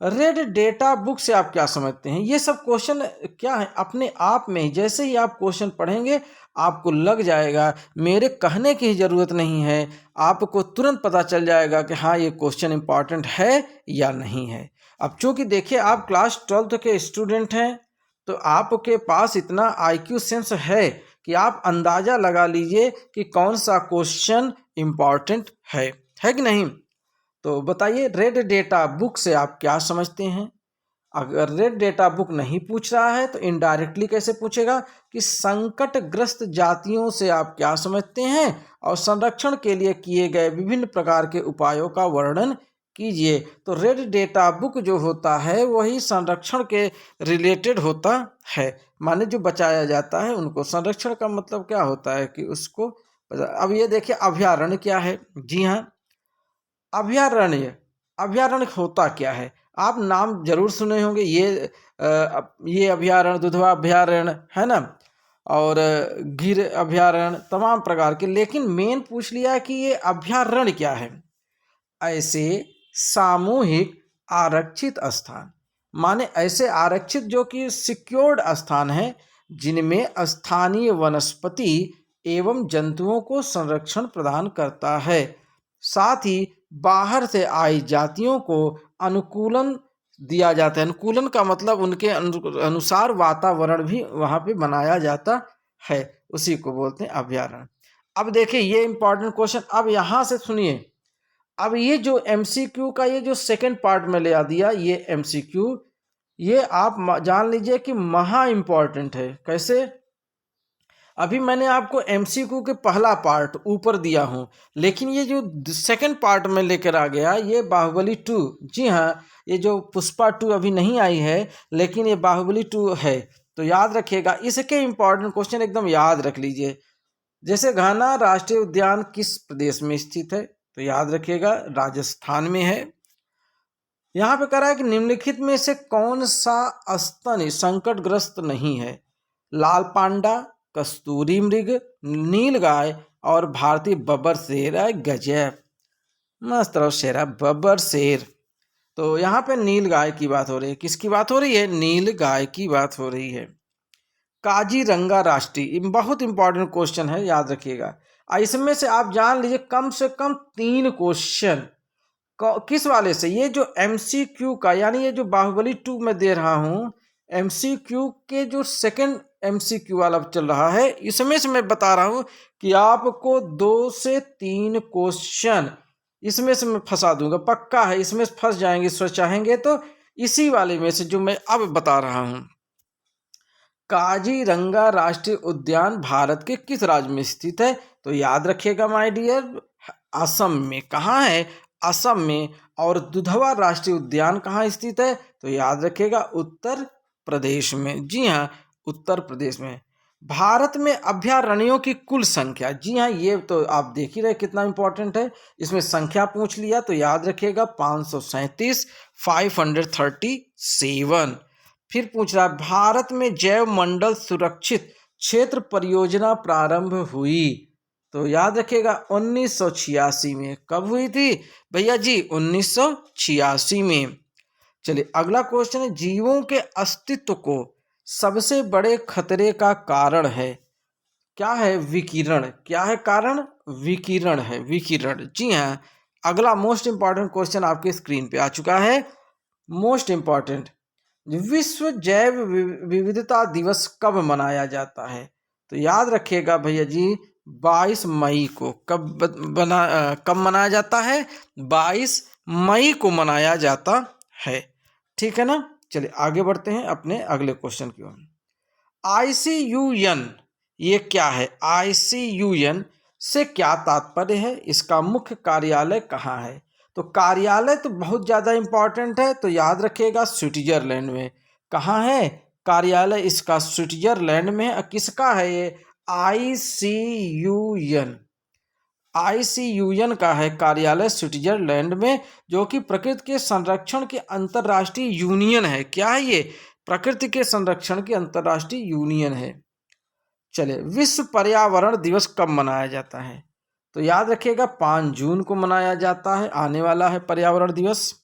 red data book से आप क्या समझते हैं। ये सब क्वेश्चन क्या है, अपने आप में ही जैसे ही आप क्वेश्चन पढ़ेंगे आपको लग जाएगा, मेरे कहने की ज़रूरत नहीं है, आपको तुरंत पता चल जाएगा कि हाँ ये क्वेश्चन इंपॉर्टेंट है या नहीं है। अब चूंकि देखिए आप क्लास 12th के स्टूडेंट हैं, तो आपके पास इतना आईक्यू सेंस है कि आप अंदाज़ा लगा लीजिए कि कौन सा क्वेश्चन इम्पॉर्टेंट है कि नहीं। तो बताइए रेड डेटा बुक से आप क्या समझते हैं। अगर रेड डेटा बुक नहीं पूछ रहा है तो इनडायरेक्टली कैसे पूछेगा कि संकटग्रस्त जातियों से आप क्या समझते हैं, और संरक्षण के लिए किए गए विभिन्न प्रकार के उपायों का वर्णन कीजिए। तो रेड डेटा बुक जो होता है वही संरक्षण के रिलेटेड होता है, माने जो बचाया जाता है उनको। संरक्षण का मतलब क्या होता है कि उसको, अब ये देखिए अभयारण्य क्या है। जी हाँ, अभयारण्य, अभयारण्य होता क्या है, आप नाम जरूर सुने होंगे, ये अभयारण्य, दुधवा अभयारण्य है ना, और गिर अभयारण्य, तमाम प्रकार के। लेकिन मेन पूछ लिया है कि ये अभयारण्य क्या है। ऐसे सामूहिक आरक्षित स्थान, माने ऐसे आरक्षित जो कि सिक्योर्ड स्थान है, जिनमें स्थानीय वनस्पति एवं जंतुओं को संरक्षण प्रदान करता है, साथ ही बाहर से आई जातियों को अनुकूलन दिया जाता है। अनुकूलन का मतलब उनके अनुसार वातावरण भी वहाँ पे बनाया जाता है, उसी को बोलते हैं अभयारण्य। अब देखिए ये इंपॉर्टेंट क्वेश्चन, अब यहाँ से सुनिए। अब ये जो एमसीक्यू का ये जो सेकंड पार्ट में ले आ दिया, ये एमसीक्यू, ये आप जान लीजिए कि महा इंपॉर्टेंट है। कैसे, अभी मैंने आपको एमसीक्यू के पहला पार्ट ऊपर दिया हूं, लेकिन ये जो सेकंड पार्ट में लेकर आ गया ये बाहुबली 2। जी हाँ, ये जो पुष्पा 2 अभी नहीं आई है, लेकिन ये बाहुबली 2 है। तो याद रखिएगा, इसके इंपॉर्टेंट क्वेश्चन एकदम याद रख लीजिए। जैसे घाना राष्ट्रीय उद्यान किस प्रदेश में स्थित है, तो याद रखिएगा राजस्थान में है। यहाँ पे कह रहा है कि निम्नलिखित में से कौन सा स्तन संकटग्रस्त नहीं है? लाल पांडा, कस्तूरी मृग, नीलगाय और भारतीय बब्बर शेर। है गजब, मस्त रहो शेरा, बब्बर शेर। तो यहाँ पे नीलगाय की बात हो रही है। किसकी बात हो रही है? नीलगाय की बात हो रही है। काजीरंगा राष्ट्रीय, बहुत इंपॉर्टेंट क्वेश्चन है, याद रखिएगा। इसमें से आप जान लीजिए कम से कम 3 क्वेश्चन किस वाले से, ये जो एमसीक्यू का, यानी ये जो बाहुबली 2 में दे रहा हूं, एमसीक्यू के जो सेकंड एमसीक्यू वाला चल रहा है, इसमें से मैं बता रहा हूं कि आपको 2 से 3 क्वेश्चन इसमें से मैं फंसा दूंगा, पक्का है। इसमें से फंस जाएंगे ईश्वर चाहेंगे तो, इसी वाले में से जो मैं अब बता रहा हूं। काजीरंगा राष्ट्रीय उद्यान भारत के किस राज्य में स्थित है? तो याद रखिएगा माय डियर, असम में। कहाँ है? असम में। और दुधवा राष्ट्रीय उद्यान कहाँ स्थित है? तो याद रखिएगा उत्तर प्रदेश में। जी हाँ, उत्तर प्रदेश में। भारत में अभयारण्यों की कुल संख्या, जी हाँ, ये तो आप देख ही रहे कितना इंपॉर्टेंट है। इसमें संख्या पूछ लिया तो याद रखिएगा 537, 537। फिर पूछ रहा है भारत में जैव मंडल सुरक्षित क्षेत्र परियोजना प्रारंभ हुई, तो याद रखिएगा 1986 में। कब हुई थी भैया जी? 1986 में। चलिए अगला क्वेश्चन है, जीवों के अस्तित्व को सबसे बड़े खतरे का कारण है? क्या है? विकिरण। क्या है कारण? विकिरण है, विकिरण। जी हाँ। अगला मोस्ट इंपॉर्टेंट क्वेश्चन आपके स्क्रीन पे आ चुका है, मोस्ट इंपॉर्टेंट। विश्व जैव विविधता दिवस कब मनाया जाता है? तो याद रखिएगा भैया जी 22 मई को। कब मनाया जाता है? 22 मई को मनाया जाता है। ठीक है ना। चलिए आगे बढ़ते हैं अपने अगले क्वेश्चन की ओर। ICUN ये क्या है? ICUN से क्या तात्पर्य है? इसका मुख्य कार्यालय कहाँ है? तो कार्यालय तो बहुत ज़्यादा इंपॉर्टेंट है, तो याद रखिएगा स्विट्जरलैंड में। कहाँ है कार्यालय इसका? स्विट्जरलैंड में। किसका है ये? ICUN। ICUN का है कार्यालय स्विट्जरलैंड में, जो कि प्रकृति के संरक्षण के अंतर्राष्ट्रीय यूनियन है। क्या है ये? प्रकृति के संरक्षण की अंतर्राष्ट्रीय यूनियन है। चले, विश्व पर्यावरण दिवस कब मनाया जाता है? तो याद रखिएगा 5 जून को मनाया जाता है, आने वाला है पर्यावरण दिवस।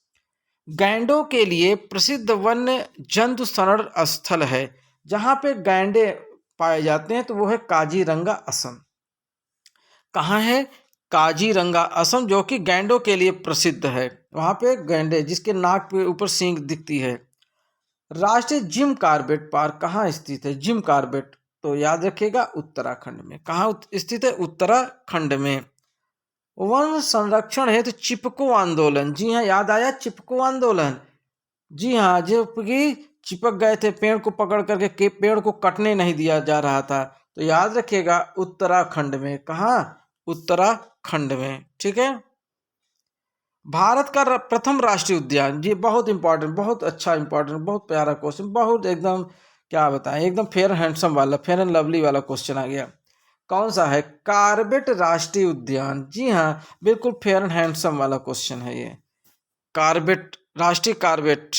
गैंडों के लिए प्रसिद्ध वन्य जंतु संरक्षण स्थल है, जहां पे गैंडे पाए जाते हैं, तो वो है काजीरंगा असम। कहाँ है? काजीरंगा असम, जो कि गैंडों के लिए प्रसिद्ध है। वहां पे गैंडे जिसके नाक पे ऊपर सींग दिखती है। राष्ट्रीय जिम कॉर्बेट पार्क कहाँ स्थित है? जिम कॉर्बेट, तो याद रखिएगा उत्तराखंड में। कहाँ स्थित है? उत्तराखंड में। वन संरक्षण है तो चिपको आंदोलन, जी हाँ, याद आया चिपको आंदोलन। जी हाँ, जो कि चिपक गए थे पेड़ को पकड़ करके, के पेड़ को कटने नहीं दिया जा रहा था, तो याद रखिएगा उत्तराखंड में। कहाँ? उत्तराखंड में। ठीक है। भारत का प्रथम राष्ट्रीय उद्यान, जी बहुत इंपॉर्टेंट, बहुत अच्छा इंपॉर्टेंट, बहुत प्यारा क्वेश्चन, बहुत एकदम क्या बताएं, एकदम फेयर हैंडसम वाला, फेयर एंड लवली वाला क्वेश्चन आ गया। कौन सा है? कार्बेट राष्ट्रीय उद्यान। जी हाँ, बिल्कुल फेयर एंड हैंडसम वाला क्वेश्चन है ये। कार्बेट, राष्ट्रीय कार्बेट,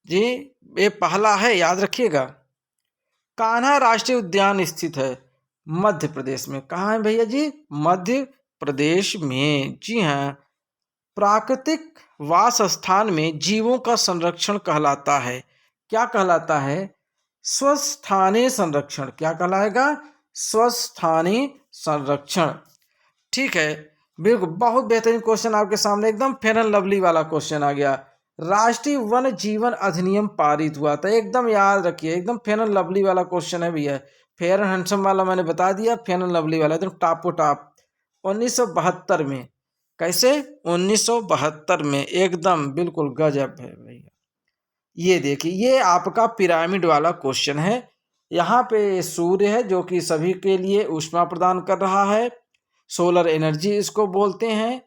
जी ये पहला है, याद रखिएगा। कान्हा राष्ट्रीय उद्यान स्थित है मध्य प्रदेश में। कहाँ है भैया जी? मध्य प्रदेश में। जी हाँ। प्राकृतिक वास स्थान में जीवों का संरक्षण कहलाता है, क्या कहलाता है? स्वस्थानीय संरक्षण। क्या कहलाएगा? स्वस्थानीय संरक्षण। ठीक है, बिल्कुल बहुत बेहतरीन क्वेश्चन आपके सामने, एकदम फेयर एंड लवली वाला क्वेश्चन आ गया। राष्ट्रीय वन जीवन अधिनियम पारित हुआ था, एकदम याद रखिए, एकदम फेयर एंड लवली वाला क्वेश्चन है भैया। फेयर एंड हैंडसम वाला मैंने बता दिया, फेयर एंड लवली वाला एकदम टापो टाप। 1972 में। कैसे? 1972 में, एकदम बिल्कुल गजब है भैया। ये देखिए, ये आपका पिरामिड वाला क्वेश्चन है। यहाँ पे सूर्य है जो कि सभी के लिए ऊष्मा प्रदान कर रहा है, सोलर एनर्जी इसको बोलते हैं।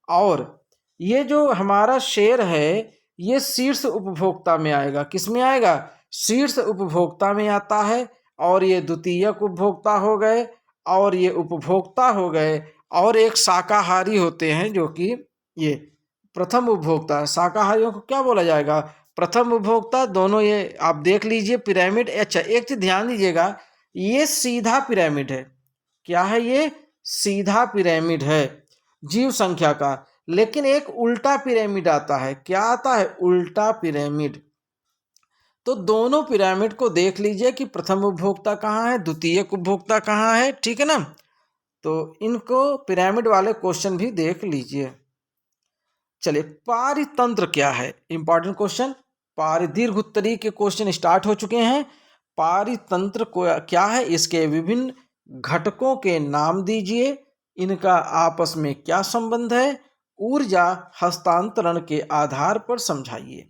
और ये जो हमारा शेर है, ये शीर्ष उपभोक्ता में आएगा। किस में आएगा? शीर्ष उपभोक्ता में आता है। और ये द्वितीयक उपभोक्ता हो गए, और ये उपभोक्ता हो गए, और एक शाकाहारी होते हैं जो कि ये प्रथम उपभोक्ता, शाकाहारियों को क्या बोला जाएगा? प्रथम उपभोक्ता। दोनों ये आप देख लीजिए पिरामिड। अच्छा, एक चीज ध्यान दीजिएगा, ये सीधा पिरामिड है। क्या है ये? सीधा पिरामिड है जीव संख्या का। लेकिन एक उल्टा पिरामिड आता है। क्या आता है? उल्टा पिरामिड। तो दोनों पिरामिड को देख लीजिए कि प्रथम उपभोक्ता कहाँ है, द्वितीयक उपभोक्ता कहाँ है, ठीक है ना। तो इनको पिरामिड वाले क्वेश्चन भी देख लीजिए। चलिए, पारितंत्र क्या है? Important question. दीर्घ उत्तरी के क्वेश्चन स्टार्ट हो चुके हैं। पारितंत्र को क्या है? इसके विभिन्न घटकों के नाम दीजिए, इनका आपस में क्या संबंध है, ऊर्जा हस्तांतरण के आधार पर समझाइए।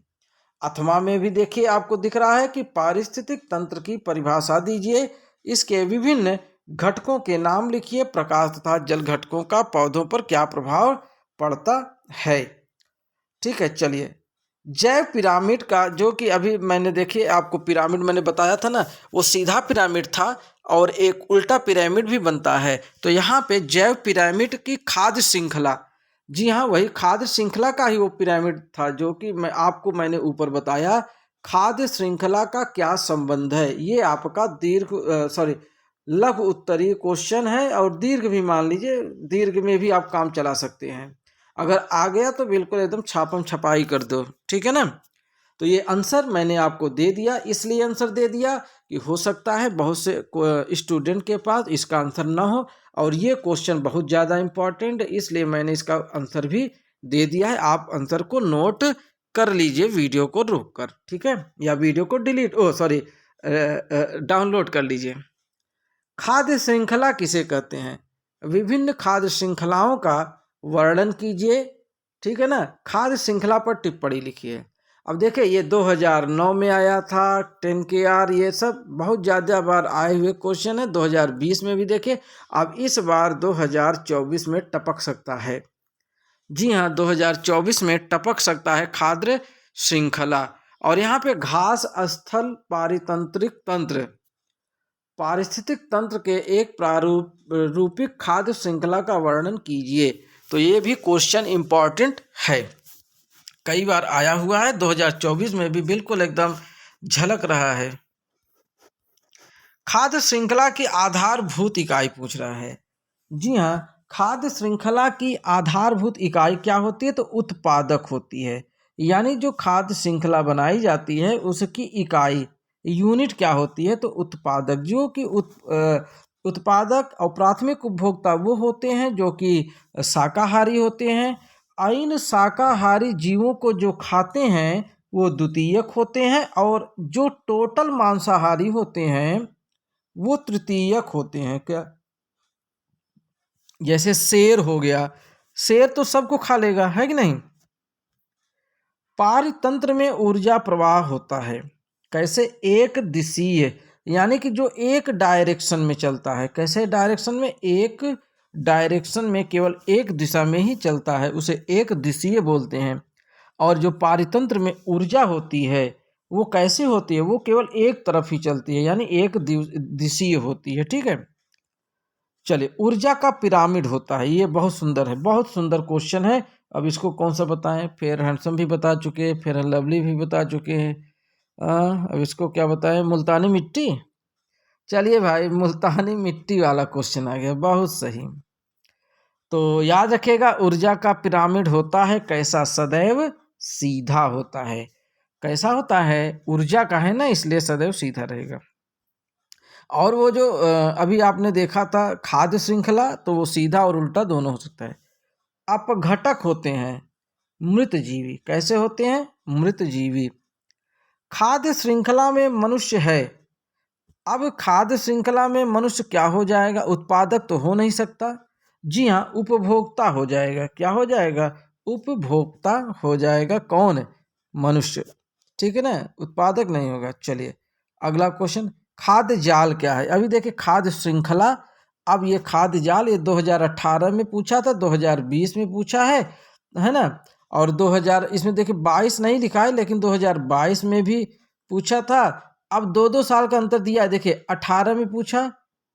अथवा में भी देखिए आपको दिख रहा है कि पारिस्थितिक तंत्र की परिभाषा दीजिए, इसके विभिन्न घटकों के नाम लिखिए, प्रकाश तथा जल घटकों का पौधों पर क्या प्रभाव पड़ता है। ठीक है, चलिए। जैव पिरामिड का, जो कि अभी मैंने देखिए आपको पिरामिड मैंने बताया था ना, वो सीधा पिरामिड था और एक उल्टा पिरामिड भी बनता है। तो यहाँ पे जैव पिरामिड की खाद्य श्रृंखला, जी हाँ, वही खाद्य श्रृंखला का ही वो पिरामिड था जो कि मैंने ऊपर बताया। खाद्य श्रृंखला का क्या संबंध है, ये आपका लघु उत्तरीय क्वेश्चन है। और दीर्घ भी मान लीजिए, दीर्घ में भी आप काम चला सकते हैं। अगर आ गया तो बिल्कुल एकदम छापम छपाई कर दो, ठीक है ना। तो ये आंसर मैंने आपको दे दिया, इसलिए आंसर दे दिया कि हो सकता है बहुत से स्टूडेंट के पास इसका आंसर ना हो, और ये क्वेश्चन बहुत ज़्यादा इम्पॉर्टेंट है, इसलिए मैंने इसका आंसर भी दे दिया है। आप आंसर को नोट कर लीजिए वीडियो को रोक कर, ठीक है, या वीडियो को डाउनलोड कर लीजिए। खाद्य श्रृंखला किसे कहते हैं? विभिन्न खाद्य श्रृंखलाओं का वर्णन कीजिए, ठीक है ना। खाद्य श्रृंखला पर टिप्पणी लिखिए। अब देखिए, ये 2009 में आया था 10 के आर, ये सब बहुत ज़्यादा बार आए हुए क्वेश्चन है। 2020 में भी देखे, अब इस बार 2024 में टपक सकता है। जी हाँ, 2024 में टपक सकता है खाद्य श्रृंखला। और यहाँ पे घास स्थल पारितंत्रिक तंत्र, पारिस्थितिक तंत्र के एक प्रारूपिक खाद्य श्रृंखला का वर्णन कीजिए। तो ये भी क्वेश्चन इंपॉर्टेंट है, कई बार आया हुआ है, 2024 में भी बिल्कुल एकदम झलक रहा है। खाद्य श्रृंखला की आधारभूत इकाई पूछ रहा है। जी हाँ, खाद्य श्रृंखला की आधारभूत इकाई क्या होती है? तो उत्पादक होती है। यानी जो खाद्य श्रृंखला बनाई जाती है उसकी इकाई, यूनिट क्या होती है? तो उत्पादक। जो कि उत्पादक और प्राथमिक उपभोक्ता वो होते हैं जो कि शाकाहारी होते हैं। इन शाकाहारी जीवों को जो खाते हैं वो द्वितीयक होते हैं, और जो टोटल मांसाहारी होते हैं वो तृतीयक होते हैं। क्या? जैसे शेर हो गया, शेर तो सबको खा लेगा, है कि नहीं। पारितंत्र में ऊर्जा प्रवाह होता है। कैसे? एक दिशीय, यानी कि जो एक डायरेक्शन में चलता है। कैसे डायरेक्शन में? एक डायरेक्शन में, केवल एक दिशा में ही चलता है, उसे एक दिशीय बोलते हैं। और जो पारितंत्र में ऊर्जा होती है वो कैसे होती है? वो केवल एक तरफ ही चलती है, यानी एक दिशीय होती है, ठीक है। चलिए, ऊर्जा का पिरामिड होता है, ये बहुत सुंदर है, बहुत सुंदर क्वेश्चन है। अब इसको कौन सा बताएं? फेयर हैंडसम भी बता चुके हैं, फेयर एंड लवली भी बता चुके हैं। अब इसको क्या बताएं? मुल्तानी मिट्टी। चलिए भाई, मुल्तानी मिट्टी वाला क्वेश्चन आ गया, बहुत सही। तो याद रखिएगा, ऊर्जा का पिरामिड होता है कैसा? सदैव सीधा होता है। कैसा होता है? ऊर्जा का है ना, इसलिए सदैव सीधा रहेगा। और वो जो अभी आपने देखा था खाद्य श्रृंखला, तो वो सीधा और उल्टा दोनों हो सकता है। अपघटक होते हैं मृत जीवी। कैसे होते हैं? मृत जीवी। खाद्य श्रृंखला में मनुष्य है। अब खाद्य श्रृंखला में मनुष्य क्या हो जाएगा? उत्पादक तो हो नहीं सकता। जी हाँ, उपभोक्ता हो जाएगा। क्या हो जाएगा? उपभोक्ता हो जाएगा। कौन? मनुष्य, ठीक है ना, उत्पादक नहीं होगा। चलिए, अगला क्वेश्चन, खाद्य जाल क्या है? अभी देखिए, खाद्य श्रृंखला, अब ये खाद्य जाल, ये 2018 में पूछा था, 2020 में पूछा है ना। और 2000, इसमें देखिए 22 नहीं लिखा है, लेकिन 2022 में भी पूछा था। अब 2-2 साल का अंतर दिया है। देखिए, 18 में पूछा,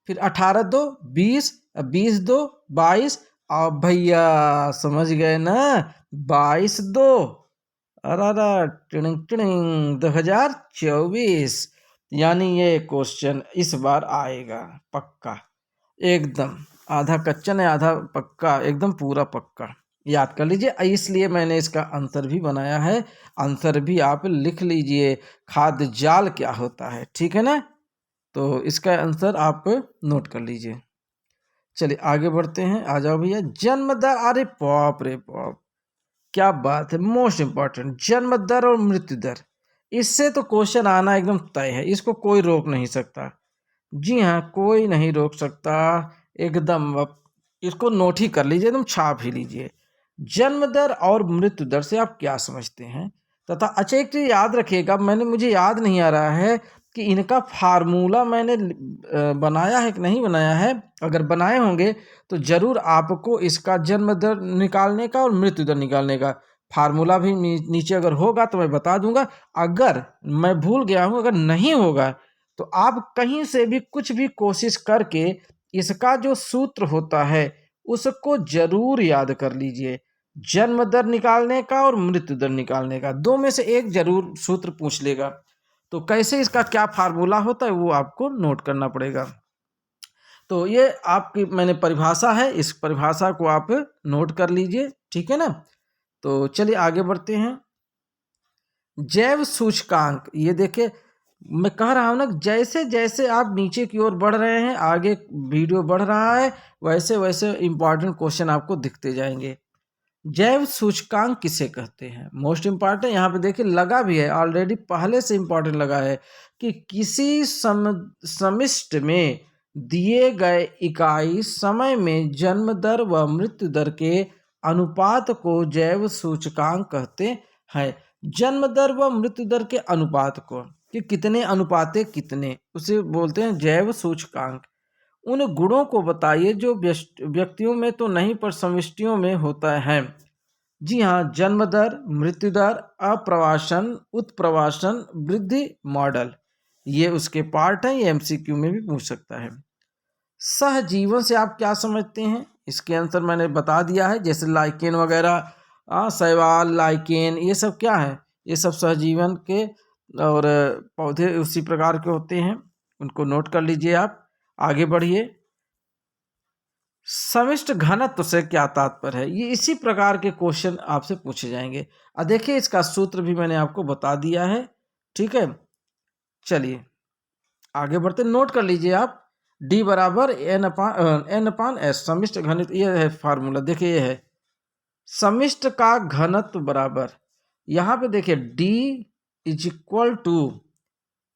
फिर 18 2 20, 20 2 22। अब भैया समझ गए ना, 22/2 अरारा टिड़िंग टिड़िंग 2024, यानी ये क्वेश्चन इस बार आएगा पक्का, एकदम। आधा कच्चा नहीं आधा पक्का, एकदम पूरा पक्का याद कर लीजिए। इसलिए मैंने इसका आंसर भी बनाया है, आंसर भी आप लिख लीजिए, खाद्य जाल क्या होता है, ठीक है ना। तो इसका आंसर आप नोट कर लीजिए। चलिए आगे बढ़ते हैं, आ जाओ भैया। जन्म दर, अरे बाप रे बाप, क्या बात है, मोस्ट इंपॉर्टेंट, जन्म दर और मृत्यु दर, इससे तो क्वेश्चन आना एकदम तय है, इसको कोई रोक नहीं सकता। जी हाँ, कोई नहीं रोक सकता, एकदम इसको नोट ही कर लीजिए, एकदम छाप ही लीजिए। जन्म दर और मृत्यु दर से आप क्या समझते हैं तथा अच्छा एक चीज याद रखिएगा, मुझे याद नहीं आ रहा है कि इनका फार्मूला मैंने बनाया है कि नहीं बनाया है। अगर बनाए होंगे तो जरूर आपको इसका जन्म दर निकालने का और मृत्यु दर निकालने का फार्मूला भी नीचे अगर होगा तो मैं बता दूंगा। अगर मैं भूल गया हूं, अगर नहीं होगा तो आप कहीं से भी कुछ भी कोशिश करके इसका जो सूत्र होता है उसको जरूर याद कर लीजिए। जन्म दर निकालने का और मृत्यु दर निकालने का, दो में से एक जरूर सूत्र पूछ लेगा। तो कैसे इसका क्या फार्मूला होता है वो आपको नोट करना पड़ेगा। तो ये आपकी मैंने परिभाषा है, इस परिभाषा को आप नोट कर लीजिए, ठीक है ना। तो चलिए आगे बढ़ते हैं। जैव सूचकांक, ये देखिए मैं कह रहा हूं ना, जैसे जैसे आप नीचे की ओर बढ़ रहे हैं, आगे वीडियो बढ़ रहा है, वैसे वैसे इंपॉर्टेंट क्वेश्चन आपको दिखते जाएंगे। जैव सूचकांक किसे कहते हैं, मोस्ट इंपॉर्टेंट, यहाँ पे देखिए लगा भी है ऑलरेडी, पहले से इंपॉर्टेंट लगा है कि किसी समिष्ट में दिए गए इकाई समय में जन्म दर व मृत्यु दर के अनुपात को जैव सूचकांक कहते हैं। जन्म दर व मृत्यु दर के अनुपात को, कि कितने अनुपाते कितने, उसे बोलते हैं जैव सूचकांक। उन गुणों को बताइए जो व्यक्तियों में तो नहीं पर समष्टियों में होता है। जी हाँ, जन्म दर, मृत्यु दर, अप्रवासन, उत्प्रवासन, वृद्धि मॉडल, ये उसके पार्ट हैं, ये एमसीक्यू में भी पूछ सकता है। सहजीवन से आप क्या समझते हैं, इसके आंसर मैंने बता दिया है, जैसे लाइकेन वगैरह, शैवाल, लाइकेन, ये सब क्या है, ये सब सहजीवन के और पौधे उसी प्रकार के होते हैं, उनको नोट कर लीजिए आप। आगे बढ़िए। समिष्ट घनत्व से क्या तात्पर्य है, ये इसी प्रकार के क्वेश्चन आपसे पूछे जाएंगे। देखिए इसका सूत्र भी मैंने आपको बता दिया है, ठीक है। चलिए आगे बढ़ते, नोट कर लीजिए आप। D बराबर N/S, समिष्ट घनत्व, ये है फार्मूला, देखिए ये है समिष्ट का घनत्व बराबर, यहाँ पे देखिए D =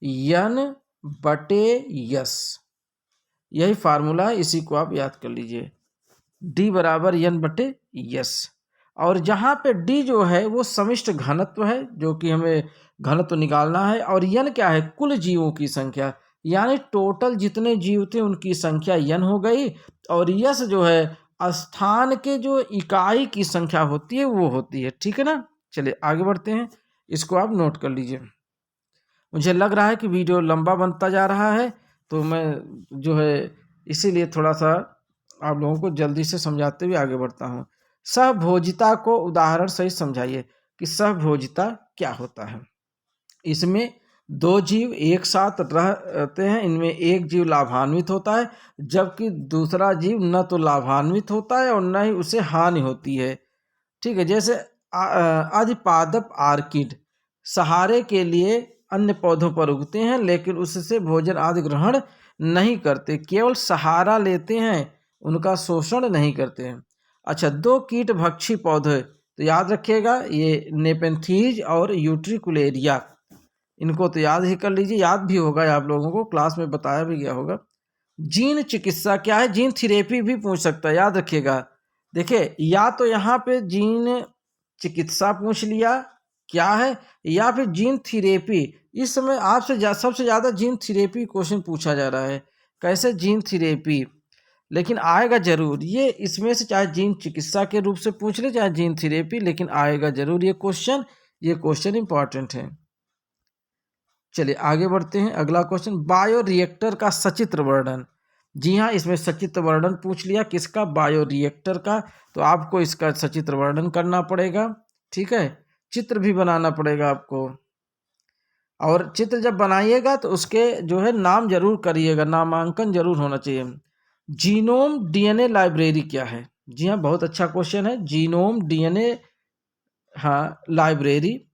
N/S, यही फार्मूला है, इसी को आप याद कर लीजिए। D बराबर N/S, और जहाँ पे D जो है वो समिष्ट घनत्व है, जो कि हमें घनत्व निकालना है, और N क्या है, कुल जीवों की संख्या, यानी टोटल जितने जीव थे उनकी संख्या N हो गई, और यस जो है स्थान के जो इकाई की संख्या होती है वो होती है, ठीक है ना। चलिए आगे बढ़ते हैं, इसको आप नोट कर लीजिए। मुझे लग रहा है कि वीडियो लंबा बनता जा रहा है, तो मैं जो है इसीलिए थोड़ा सा आप लोगों को जल्दी से समझाते हुए आगे बढ़ता हूँ। सहभोजिता को उदाहरण सहित समझाइए कि सहभोजिता क्या होता है। इसमें दो जीव एक साथ रहते हैं, इनमें एक जीव लाभान्वित होता है जबकि दूसरा जीव न तो लाभान्वित होता है और न ही उसे हानि होती है, ठीक है। जैसे अधिपादप आर्किड सहारे के लिए अन्य पौधों पर उगते हैं लेकिन उससे भोजन आदि ग्रहण नहीं करते, केवल सहारा लेते हैं, उनका शोषण नहीं करते हैं। अच्छा, दो कीट भक्षी पौधे, तो याद रखिएगा ये नेपेंथीज और यूट्रिकुलेरिया, इनको तो याद ही कर लीजिए, याद भी होगा आप लोगों को, क्लास में बताया भी गया होगा। जीन चिकित्सा क्या है, जीन थेरेपी भी पूछ सकता है, याद रखिएगा। देखिए या तो यहाँ पे जीन चिकित्सा पूछ लिया क्या है, या फिर जीन थेरेपी, इस समय आपसे सबसे ज़्यादा जीन थेरेपी क्वेश्चन पूछा जा रहा है। कैसे, जीन थेरेपी, लेकिन आएगा जरूर ये, इसमें से चाहे जीन चिकित्सा के रूप से पूछ ले चाहे जीन थेरेपी, लेकिन आएगा जरूर ये क्वेश्चन इंपॉर्टेंट है। चलिए आगे बढ़ते हैं, अगला क्वेश्चन, बायो रिएक्टर का सचित्र वर्णन। जी हाँ, इसमें सचित्र वर्णन पूछ लिया किसका, बायोरिएक्टर का, तो आपको इसका सचित्र वर्णन करना पड़ेगा। ठीक है, चित्र भी बनाना पड़ेगा आपको, और चित्र जब बनाइएगा तो उसके जो है नाम जरूर करिएगा, नामांकन जरूर होना चाहिए। जीनोम डीएनए लाइब्रेरी क्या है? जी हाँ, बहुत अच्छा क्वेश्चन है, जीनोम डीएनए, हाँ, लाइब्रेरी।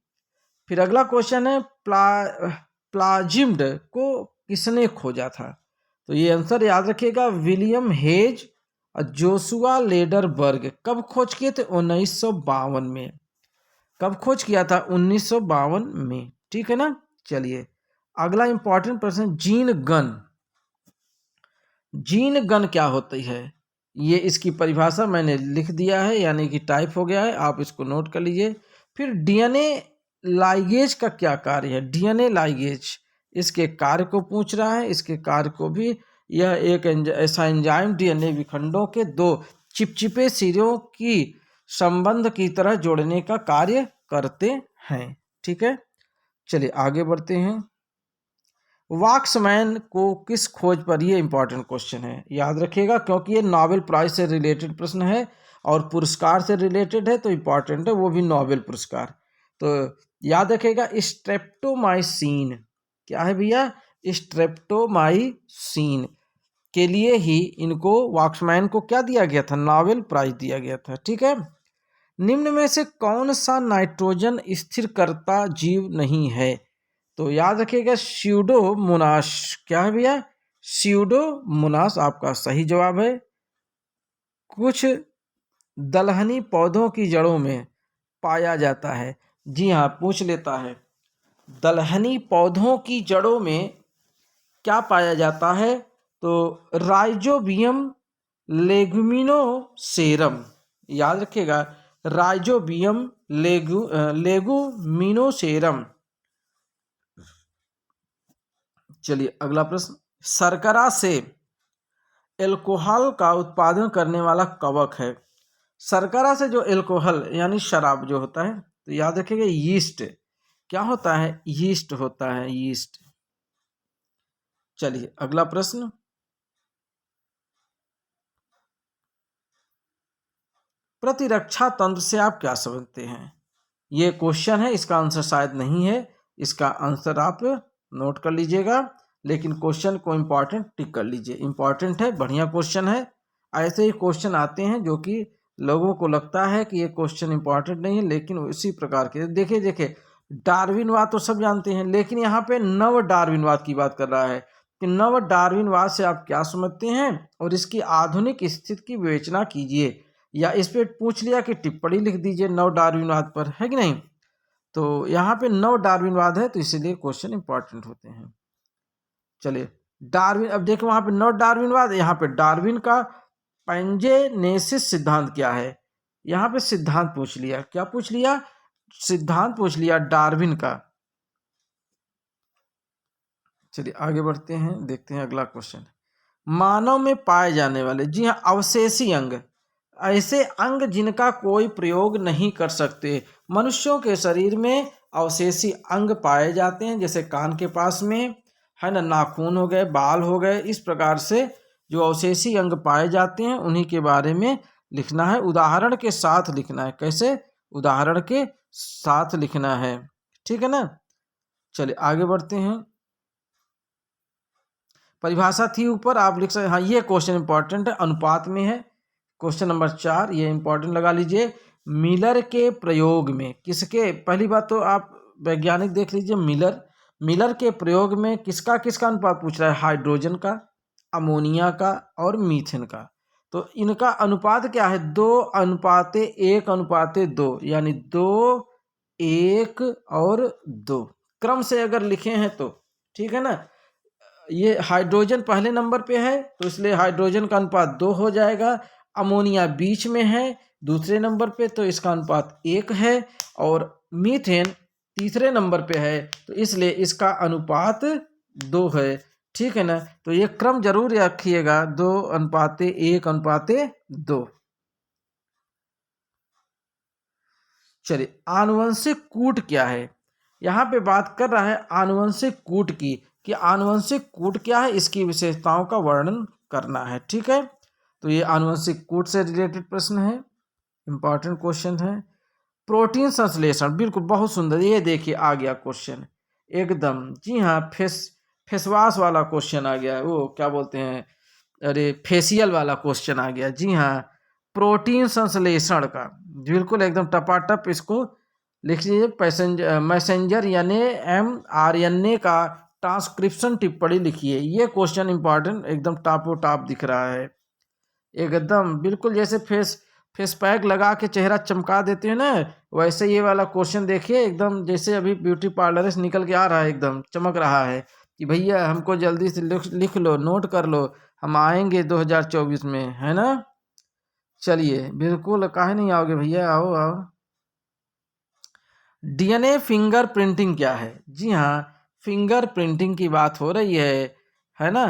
फिर अगला क्वेश्चन है प्लाजिम्ड को किसने खोजा था? तो ये आंसर याद रखिएगा, विलियम हेज और जोशुआ लेडरबर्ग। कब खोज किए थे? 1952 में। कब खोज किया था? 1952 में। ठीक है ना। चलिए अगला इंपॉर्टेंट प्रश्न, जीन गन। जीन गन क्या होती है? ये इसकी परिभाषा मैंने लिख दिया है, यानी कि टाइप हो गया है, आप इसको नोट कर लीजिए। फिर डीएनए लाइगेज का क्या कार्य है? डीएनए लाइगेज, इसके कार्य को पूछ रहा है, इसके कार्य को भी, यह एक ऐसा एंजाइम डीएनए विखंडों के दो चिपचिपे सिरों की संबंध की तरह जोड़ने का कार्य करते हैं। ठीक है, चलिए आगे बढ़ते हैं। वॉक्समैन को किस खोज पर, ये इंपॉर्टेंट क्वेश्चन है, याद रखिएगा, क्योंकि ये नोबेल प्राइज से रिलेटेड प्रश्न है और पुरस्कार से रिलेटेड है, तो इंपॉर्टेंट है, वो भी नोबेल पुरस्कार। तो याद रखिएगा, स्ट्रेप्टोमाइसिन क्या है भैया? स्ट्रेप्टोमाइसिन के लिए ही इनको, वॉक्समैन को क्या दिया गया था? नोबेल प्राइज दिया गया था। ठीक है, निम्न में से कौन सा नाइट्रोजन स्थिरकर्ता जीव नहीं है? तो याद रखिएगा, स्यूडोमोनास। क्या है भैया? स्यूडोमोनास आपका सही जवाब है। कुछ दलहनी पौधों की जड़ों में पाया जाता है। जी हाँ, पूछ लेता है, दलहनी पौधों की जड़ों में क्या पाया जाता है? तो राइजोबियम लेगुमिनोसेरम, याद रखिएगा, राइजोबियम लेगुमिनोसेरम। चलिए अगला प्रश्न, शर्करा से एल्कोहल का उत्पादन करने वाला कवक है। शर्करा से जो एल्कोहल यानी शराब जो होता है, तो याद रखिएगा, यीस्ट। क्या होता है? यीस्ट होता है, यीस्ट। चलिए अगला प्रश्न, प्रतिरक्षा तंत्र से आप क्या समझते हैं? ये क्वेश्चन है, इसका आंसर शायद नहीं है, इसका आंसर आप नोट कर लीजिएगा, लेकिन क्वेश्चन को इंपॉर्टेंट टिक कर लीजिए, इंपॉर्टेंट है, बढ़िया क्वेश्चन है। ऐसे ही क्वेश्चन आते हैं जो कि लोगों को लगता है कि ये क्वेश्चन इंपॉर्टेंट नहीं है, लेकिन उसी प्रकार के, देखिए देखिए, डार्विनवाद तो सब जानते हैं, लेकिन यहाँ पे नव डार्विनवाद की बात कर रहा है कि नव डार्विनवाद से आप क्या समझते हैं, और इसकी आधुनिक स्थिति की विवेचना कीजिए, या इस पे पूछ लिया कि टिप्पणी लिख दीजिए नव डार्विनवाद पर, है कि नहीं। तो यहाँ पे नव डार्विनवाद है, तो इसीलिए क्वेश्चन इंपॉर्टेंट होते हैं। चलिए डार्विन, अब देखो वहां पे नव डार्विनवाद, यहाँ पे डार्विन का पैंजेनेसिस सिद्धांत क्या है? यहाँ पे सिद्धांत पूछ लिया, क्या पूछ लिया? सिद्धांत पूछ लिया डार्विन का। चलिए आगे बढ़ते हैं, देखते हैं अगला क्वेश्चन, मानव में पाए जाने वाले, जी हाँ, अवशेषी अंग, ऐसे अंग जिनका कोई प्रयोग नहीं कर सकते। मनुष्यों के शरीर में अवशेषी अंग पाए जाते हैं, जैसे कान के पास में है ना, नाखून हो गए, बाल हो गए, इस प्रकार से जो अवशेषी अंग पाए जाते हैं उन्हीं के बारे में लिखना है, उदाहरण के साथ लिखना है। कैसे? उदाहरण के साथ लिखना है। ठीक है ना। चलिए आगे बढ़ते हैं, परिभाषा थी ऊपर, आप लिख सकते, हाँ ये क्वेश्चन इंपॉर्टेंट है, अनुपात में है, क्वेश्चन नंबर 4, ये इंपॉर्टेंट लगा लीजिए। मिलर के प्रयोग में किसके, पहली बात तो आप वैज्ञानिक देख लीजिए, मिलर, मिलर के प्रयोग में किसका किसका अनुपात पूछ रहा है? हाइड्रोजन का, अमोनिया का और मीथेन का। तो इनका अनुपात क्या है? 2:1:2, यानी 2:1:2 क्रम से अगर लिखे हैं तो, ठीक है ना। ये हाइड्रोजन पहले नंबर पे है, तो इसलिए हाइड्रोजन का अनुपात 2 हो जाएगा। अमोनिया बीच में है दूसरे नंबर पे, तो इसका अनुपात 1 है, और मीथेन तीसरे नंबर पे है, तो इसलिए इसका अनुपात 2 है। ठीक है ना। तो ये क्रम जरूर रखिएगा, 2:1:2। चलिए आनुवंशिक कूट क्या है? यहाँ पे बात कर रहा है आनुवंशिक कूट की, कि आनुवंशिक कूट क्या है, इसकी विशेषताओं का वर्णन करना है। ठीक है, तो ये आनुवंशिक कोड से रिलेटेड प्रश्न है, इंपॉर्टेंट क्वेश्चन है। प्रोटीन संश्लेषण, बिल्कुल बहुत सुंदर, ये देखिए आ गया क्वेश्चन एकदम। जी हाँ, फेसवाश वाला क्वेश्चन आ गया, वो क्या बोलते हैं, अरे फेशियल वाला क्वेश्चन आ गया। जी हाँ, प्रोटीन संश्लेषण का बिल्कुल एकदम टपाटप इसको लिख लीजिए। मैसेंजर यानी mRNA का ट्रांसक्रिप्शन टिप्पणी लिखिए। ये क्वेश्चन इंपॉर्टेंट एकदम टापो टाप दिख रहा है एकदम, बिल्कुल जैसे फेस पैक लगा के चेहरा चमका देते हैं ना, वैसे ये वाला क्वेश्चन देखिए एकदम जैसे अभी ब्यूटी पार्लर से निकल के आ रहा है, एकदम चमक रहा है कि भैया हमको जल्दी से लिख लो, नोट कर लो, हम आएंगे 2024 में, है ना। चलिए बिल्कुल, काहे नहीं आओगे भैया, आओ आओ। डीएनए फिंगर प्रिंटिंग क्या है? जी हाँ, फिंगर प्रिंटिंग की बात हो रही है ना।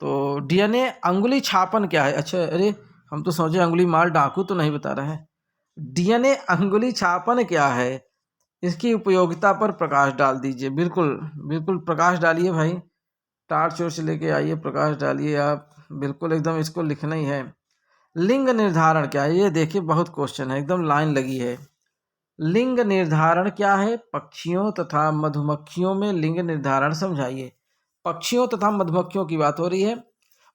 तो डीएनए अंगुली छापन क्या है? अच्छा, अरे हम तो सोचे अंगुली मार डाकू तो नहीं बता रहे हैं। डीएनए अंगुली छापन क्या है, इसकी उपयोगिता पर प्रकाश डाल दीजिए। बिल्कुल बिल्कुल प्रकाश डालिए भाई, टार्च वार्च लेके आइए, प्रकाश डालिए आप, बिल्कुल एकदम इसको लिखना ही है। लिंग निर्धारण क्या है? ये देखिए बहुत क्वेश्चन है, एकदम लाइन लगी है। लिंग निर्धारण क्या है? पक्षियों तथा मधुमक्खियों में लिंग निर्धारण समझाइए। पक्षियों तथा मधुमक्खियों की बात हो रही है।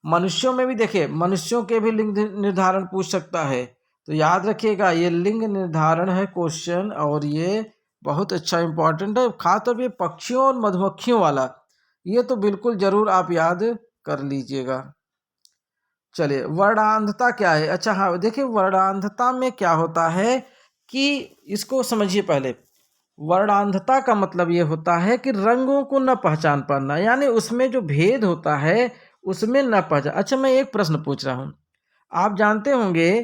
मनुष्यों में भी देखिए, मनुष्यों के भी लिंग निर्धारण पूछ सकता है, तो याद रखिएगा ये लिंग निर्धारण है क्वेश्चन, और ये बहुत अच्छा इंपॉर्टेंट है, खासतौर पे पक्षियों और मधुमक्खियों वाला, ये तो बिल्कुल जरूर आप याद कर लीजिएगा। चलिए, वर्णांधता क्या है? अच्छा हाँ, देखिए वर्णांधता में क्या होता है कि इसको समझिए पहले। वर्णांधता का मतलब ये होता है कि रंगों को न पहचान पाना, यानी उसमें जो भेद होता है उसमें न पहचान। अच्छा, मैं एक प्रश्न पूछ रहा हूँ, आप जानते होंगे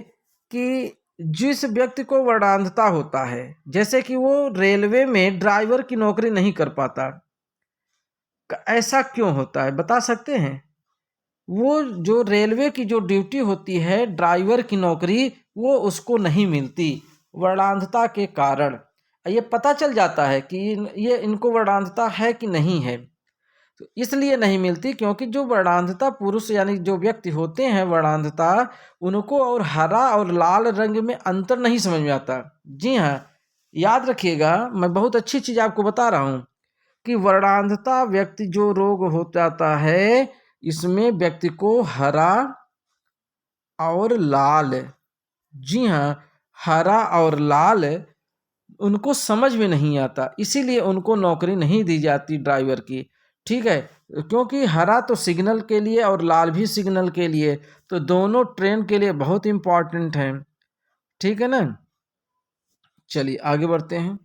कि जिस व्यक्ति को वर्णांधता होता है, जैसे कि वो रेलवे में ड्राइवर की नौकरी नहीं कर पाता, ऐसा क्यों होता है बता सकते हैं? वो जो रेलवे की जो ड्यूटी होती है, ड्राइवर की नौकरी, वो उसको नहीं मिलती वर्णांधता के कारण। ये पता चल जाता है कि ये इनको वर्णांधता है कि नहीं है, तो इसलिए नहीं मिलती क्योंकि जो वर्णांधता पुरुष यानी जो व्यक्ति होते हैं वर्णांधता, उनको और हरा और लाल रंग में अंतर नहीं समझ में आता। जी हाँ, याद रखिएगा, मैं बहुत अच्छी चीज़ आपको बता रहा हूँ कि वर्णांधता व्यक्ति जो रोग हो जाता है, इसमें व्यक्ति को हरा और लाल, जी हाँ, हरा और लाल उनको समझ में नहीं आता, इसीलिए उनको नौकरी नहीं दी जाती ड्राइवर की। ठीक है, क्योंकि हरा तो सिग्नल के लिए और लाल भी सिग्नल के लिए, तो दोनों ट्रेन के लिए बहुत इंपॉर्टेंट हैं। ठीक है ना, चलिए आगे बढ़ते हैं।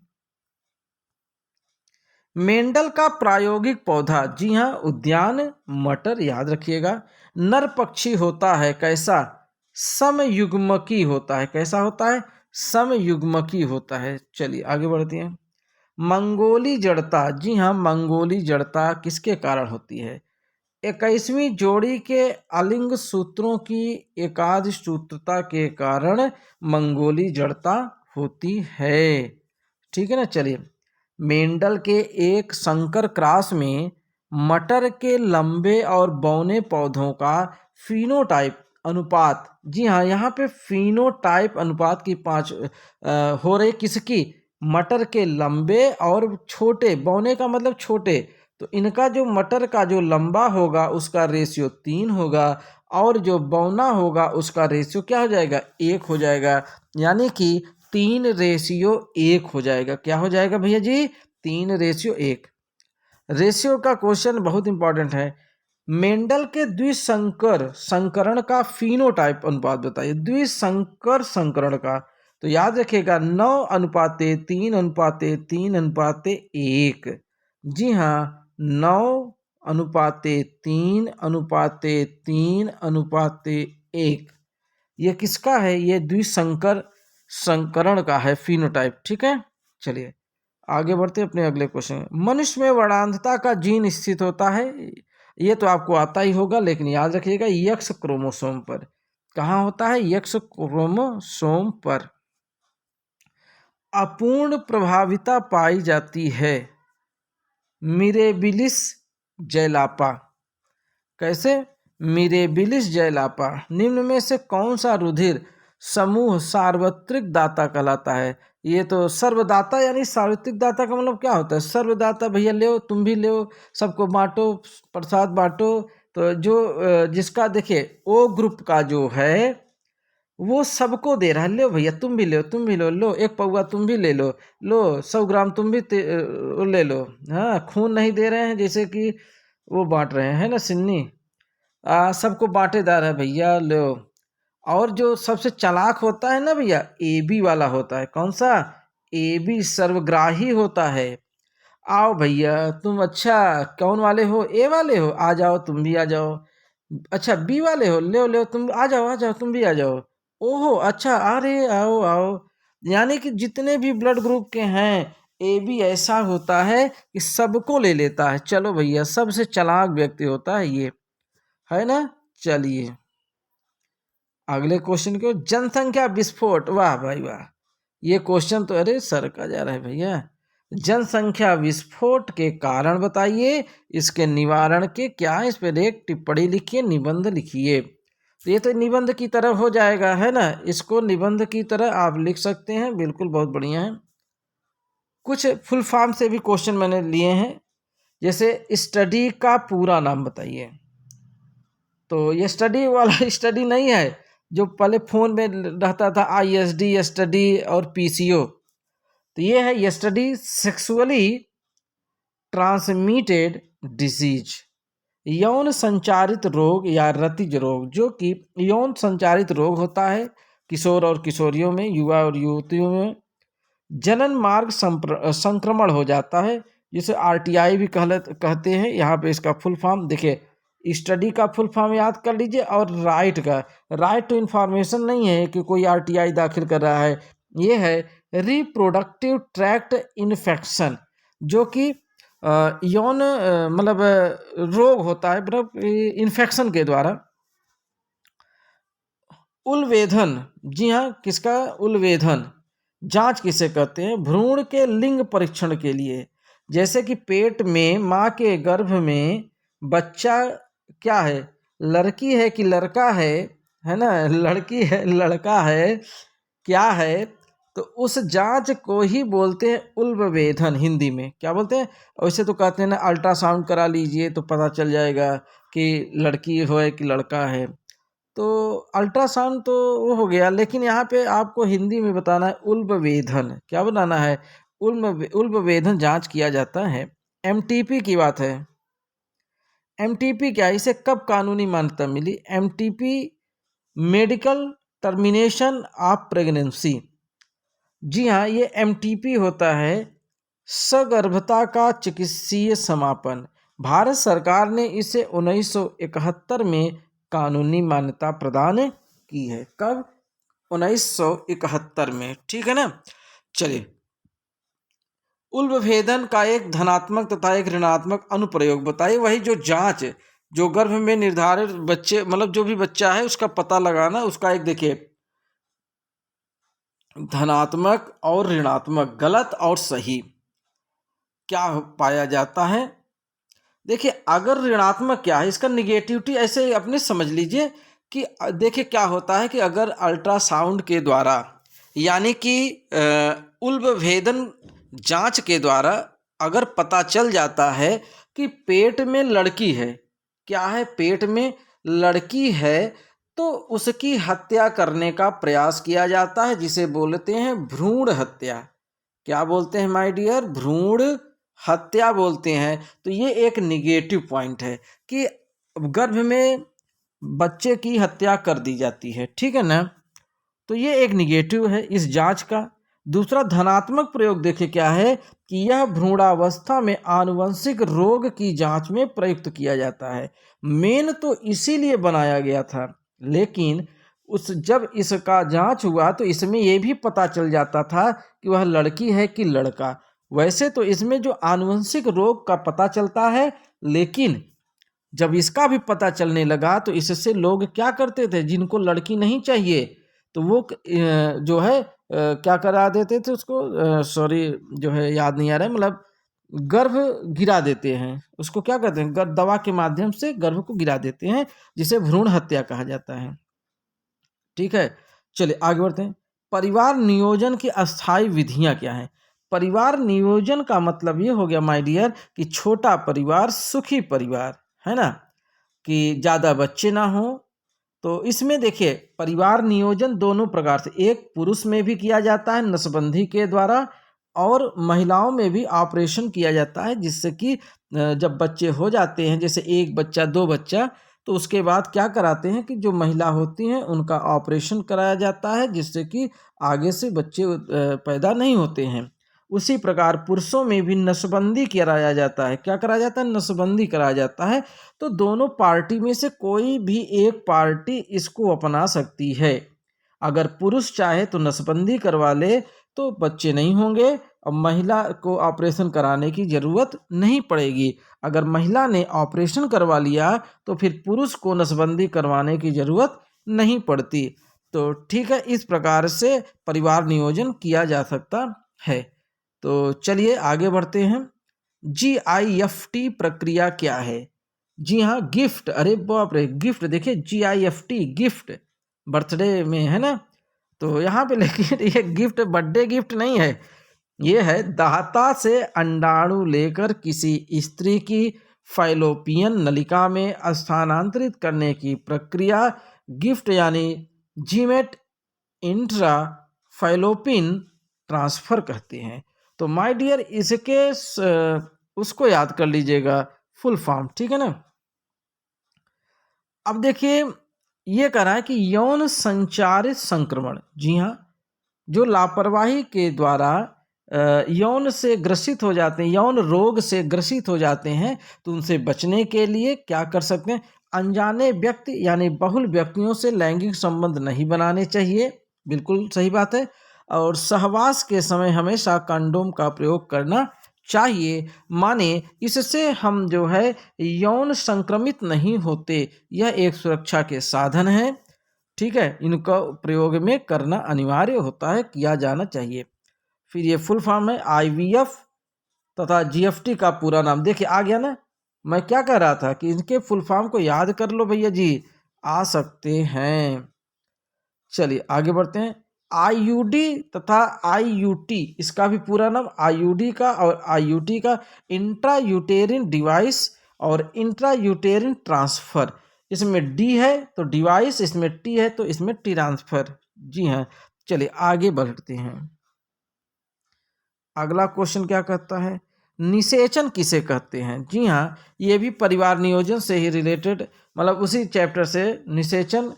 मेंडल का प्रायोगिक पौधा, जी हाँ, उद्यान मटर, याद रखिएगा। नर पक्षी होता है कैसा? समयुग्मकी होता है। कैसा होता है? समयुग्मकी होता है। चलिए आगे बढ़ते हैं। मंगोली जड़ता, जी हाँ, मंगोली जड़ता किसके कारण होती है? 21वीं जोड़ी के अलिंग सूत्रों की एकाद सूत्रता के कारण मंगोली जड़ता होती है। ठीक है ना, चलिए। मेंडल के एक संकर क्रॉस में मटर के लंबे और बौने पौधों का फिनोटाइप अनुपात, जी हाँ, यहाँ पे फिनोटाइप अनुपात की 5 हो रही किसकी? मटर के लंबे और छोटे, बौने का मतलब छोटे, तो इनका जो मटर का जो लंबा होगा उसका रेशियो 3 होगा, और जो बौना होगा उसका रेशियो क्या हो जाएगा? 1 हो जाएगा, यानी कि 3:1 हो जाएगा। क्या हो जाएगा भैया जी? 3:1। रेशियो का क्वेश्चन बहुत इंपॉर्टेंट है। मेंडल के द्विसंकर संकरण का फिनोटाइप अनुपात बताइए, द्विसंकर संकरण का। तो याद रखिएगा 9:3:3:3:1। जी हाँ, 9:3:3:1। ये किसका है? ये द्विसंकर संकरण का है फिनोटाइप। ठीक है, चलिए आगे बढ़ते हैं अपने अगले क्वेश्चन। मनुष्य में वर्णांधता का जीन स्थित होता है, ये तो आपको आता ही होगा, लेकिन याद रखिएगा यक्स क्रोमोसोम पर। कहाँ होता है? यक्स क्रोमोसोम पर। अपूर्ण प्रभाविता पाई जाती है मिरेबिलिस जैलापा। कैसे? मिरेबिलिस जयलापा। निम्न में से कौन सा रुधिर समूह सार्वत्रिक दाता कहलाता है? ये तो सर्वदाता, यानी सार्वत्रिक दाता का मतलब क्या होता है? सर्वदाता, भैया ले, तुम भी ले, सबको बांटो, प्रसाद बांटो। तो जो जिसका देखिए ओ ग्रुप का जो है वो सबको दे रहा है, लो भैया तुम भी लो, तुम भी लो, एक पौवा तुम भी ले लो, लो 100 ग्राम तुम भी ले लो। हाँ, खून नहीं दे रहे हैं जैसे कि वो बांट रहे हैं ना सिन्नी। सबको बांटेदार है भैया, लो। और जो सबसे चालाक होता है ना भैया, ए बी वाला होता है। कौन सा? ए बी सर्वग्राही होता है। आओ भैया तुम, अच्छा कौन वाले हो? ए वाले हो, आ जाओ तुम भी आ जाओ। अच्छा बी वाले हो, ले ले तुम, आ जाओ तुम भी आ जाओ। ओहो अच्छा, अरे आओ आओ। यानी कि जितने भी ब्लड ग्रुप के हैं, ए बी ऐसा होता है कि सबको ले लेता है। चलो भैया, सबसे चालाक व्यक्ति होता है ये, है ना। चलिए अगले क्वेश्चन को, जनसंख्या विस्फोट। वाह भाई वाह, ये क्वेश्चन तो अरे सर का जा रहा है भैया। जनसंख्या विस्फोट के कारण बताइए, इसके निवारण के क्या, इस पर एक टिप्पणी लिखिए, निबंध लिखिए। तो ये तो निबंध की तरह हो जाएगा, है ना। इसको निबंध की तरह आप लिख सकते हैं, बिल्कुल, बहुत बढ़िया है। कुछ फुल फॉर्म से भी क्वेश्चन मैंने लिए हैं, जैसे स्टडी का पूरा नाम बताइए। तो ये स्टडी वाला स्टडी नहीं है जो पहले फोन में रहता था, ISD स्टडी और PCO। तो ये है यस्टरडी सेक्सुअली ट्रांसमिटेड डिजीज, यौन संचारित रोग या रतिज रोग, जो कि यौन संचारित रोग होता है किशोर और किशोरियों में, युवा और युवतियों में। जनन मार्ग संक्रमण हो जाता है, जिसे RTI भी कहते हैं। यहाँ पे इसका फुल फॉर्म देखिए, स्टडी का फुल फॉर्म याद कर लीजिए, और राइट का, राइट टू इंफॉर्मेशन नहीं है कि कोई RTI दाखिल कर रहा है, ये है रिप्रोडक्टिव ट्रैक्ट इन्फेक्शन, जो कि यौन मतलब रोग होता है, मतलब इन्फेक्शन के द्वारा। उलवेधन, जी हाँ, किसका उलवेधन, जांच किसे कहते हैं? भ्रूण के लिंग परीक्षण के लिए। जैसे कि पेट में, माँ के गर्भ में बच्चा क्या है, लड़की है कि लड़का है ना, लड़की है लड़का है, क्या है, तो उस जांच को ही बोलते हैं उल्बवेधन। हिंदी में क्या बोलते हैं? वैसे तो कहते हैं ना, अल्ट्रासाउंड करा लीजिए तो पता चल जाएगा कि लड़की है कि लड़का है। तो अल्ट्रासाउंड तो वो हो गया, लेकिन यहाँ पे आपको हिंदी में बताना है उल्बवेधन। क्या बनाना है? उल्बवेधन जांच किया जाता है। MTP की बात है। MTP क्या है? इसे कब कानूनी मान्यता मिली? MTP medical termination of pregnancy. जी हाँ, ये MTP होता है सगर्भता का चिकित्सीय समापन। भारत सरकार ने इसे 1971 में कानूनी मान्यता प्रदान की है। कब? 1971 में, ठीक है ना। चलिए, उल्बवेधन का एक धनात्मक तथा एक ऋणात्मक अनुप्रयोग बताइए। वही जो जांच, जो गर्भ में निर्धारित बच्चे, मतलब जो भी बच्चा है उसका पता लगाना, उसका एक देखिए धनात्मक और ऋणात्मक, गलत और सही, क्या पाया जाता है। देखिए अगर ऋणात्मक क्या है, इसका निगेटिविटी ऐसे अपने समझ लीजिए कि देखिए क्या होता है कि अगर अल्ट्रासाउंड के द्वारा, यानी कि उल्बवेधन जांच के द्वारा अगर पता चल जाता है कि पेट में लड़की है, क्या है, पेट में लड़की है, तो उसकी हत्या करने का प्रयास किया जाता है, जिसे बोलते हैं भ्रूण हत्या। क्या बोलते हैं माय डियर? भ्रूण हत्या बोलते हैं। तो ये एक निगेटिव पॉइंट है कि गर्भ में बच्चे की हत्या कर दी जाती है, ठीक है ना। तो ये एक निगेटिव है इस जांच का। दूसरा धनात्मक प्रयोग देखिए क्या है कि यह भ्रूणावस्था में आनुवंशिक रोग की जांच में प्रयुक्त किया जाता है। मेन तो इसीलिए बनाया गया था, लेकिन जब इसका जांच हुआ तो इसमें यह भी पता चल जाता था कि वह लड़की है कि लड़का। वैसे तो इसमें जो आनुवंशिक रोग का पता चलता है, लेकिन जब इसका भी पता चलने लगा तो इससे लोग क्या करते थे, जिनको लड़की नहीं चाहिए तो वो जो है क्या करा देते थे उसको, सॉरी जो है याद नहीं आ रहा है, मतलब गर्भ गिरा देते हैं, उसको क्या कहते हैं, दवा के माध्यम से गर्भ को गिरा देते हैं, जिसे भ्रूण हत्या कहा जाता है। ठीक है, चलिए आगे बढ़ते हैं। परिवार नियोजन की अस्थायी विधियां क्या हैं? परिवार नियोजन का मतलब ये हो गया माय डियर कि छोटा परिवार सुखी परिवार, है ना, कि ज़्यादा बच्चे ना हो। तो इसमें देखिए परिवार नियोजन दोनों प्रकार से, एक पुरुष में भी किया जाता है नसबंदी के द्वारा, और महिलाओं में भी ऑपरेशन किया जाता है, जिससे कि जब बच्चे हो जाते हैं, जैसे एक बच्चा दो बच्चा, तो उसके बाद क्या कराते हैं कि जो महिला होती हैं उनका ऑपरेशन कराया जाता है, जिससे कि आगे से बच्चे पैदा नहीं होते हैं। उसी प्रकार पुरुषों में भी नसबंदी कराया जाता है। क्या कराया जाता है? नसबंदी कराया जाता है। तो दोनों पार्टी में से कोई भी एक पार्टी इसको अपना सकती है। अगर पुरुष चाहे तो नसबंदी करवा ले तो बच्चे नहीं होंगे, और महिला को ऑपरेशन कराने की ज़रूरत नहीं पड़ेगी। अगर महिला ने ऑपरेशन करवा लिया तो फिर पुरुष को नसबंदी करवाने की ज़रूरत नहीं पड़ती। तो ठीक है, इस प्रकार से परिवार नियोजन किया जा सकता है। तो चलिए आगे बढ़ते हैं। GIFT प्रक्रिया क्या है? जी हाँ, गिफ्ट। अरे बाप रे, गिफ्ट देखिए, GIFT गिफ्ट, बर्थडे में है ना। तो यहाँ पे लेकिन ये गिफ्ट बर्थडे गिफ्ट नहीं है, ये है दाता से अंडाणु लेकर किसी स्त्री की फैलोपियन नलिका में स्थानांतरित करने की प्रक्रिया गिफ्ट यानी जीमेट इंट्रा फैलोपिन ट्रांसफर कहते हैं। तो माय डियर इसके उसको याद कर लीजिएगा, फुल फॉर्म, ठीक है ना। अब देखिए ये कह रहा है कि यौन संचारित संक्रमण, जी हाँ, जो लापरवाही के द्वारा यौन से ग्रसित हो जाते हैं, यौन रोग से ग्रसित हो जाते हैं, तो उनसे बचने के लिए क्या कर सकते हैं? अनजाने व्यक्ति यानी बहुल व्यक्तियों से लैंगिक संबंध नहीं बनाने चाहिए, बिल्कुल सही बात है। और सहवास के समय हमेशा कंडोम का प्रयोग करना चाहिए, माने इससे हम जो है यौन संक्रमित नहीं होते, यह एक सुरक्षा के साधन है। ठीक है, इनका प्रयोग में करना अनिवार्य होता है, किया जाना चाहिए। फिर ये फुल फॉर्म है IVF तथा GFT का पूरा नाम। देखिए आ गया ना, मैं क्या कह रहा था कि इनके फुल फॉर्म को याद कर लो भैया जी, आ सकते हैं। चलिए आगे बढ़ते हैं। IUD तथा IUT, इसका भी पूरा नाम IUD का और IUT का इंट्रा यूटेरिन डिवाइस और इंट्रा यूटेरिन ट्रांसफर। इसमें D है तो डिवाइस, इसमें T है तो इसमें ट्रांसफर। जी हाँ, चलिए आगे बढ़ते हैं। अगला क्वेश्चन क्या कहता है? निषेचन किसे कहते हैं? जी हाँ, ये भी परिवार नियोजन से ही रिलेटेड, मतलब उसी चैप्टर से। निषेचन,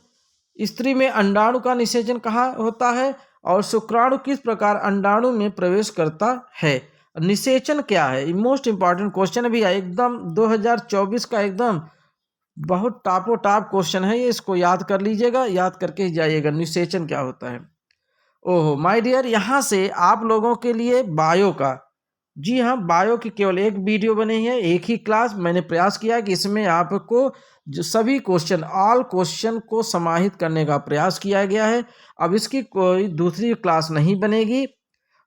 स्त्री में अंडाणु का निषेचन कहाँ होता है और शुक्राणु किस प्रकार अंडाणु में प्रवेश करता है? निषेचन क्या है? मोस्ट इंपॉर्टेंट क्वेश्चन भी है, एकदम 2024 का एकदम बहुत टापो टाप क्वेश्चन है ये, इसको याद कर लीजिएगा, याद करके ही जाइएगा निषेचन क्या होता है। ओहो माय डियर, यहाँ से आप लोगों के लिए बायो का, जी हाँ, बायो की केवल एक वीडियो बनी है, एक ही क्लास। मैंने प्रयास किया कि इसमें आपको जो सभी क्वेश्चन, ऑल क्वेश्चन को समाहित करने का प्रयास किया गया है। अब इसकी कोई दूसरी क्लास नहीं बनेगी,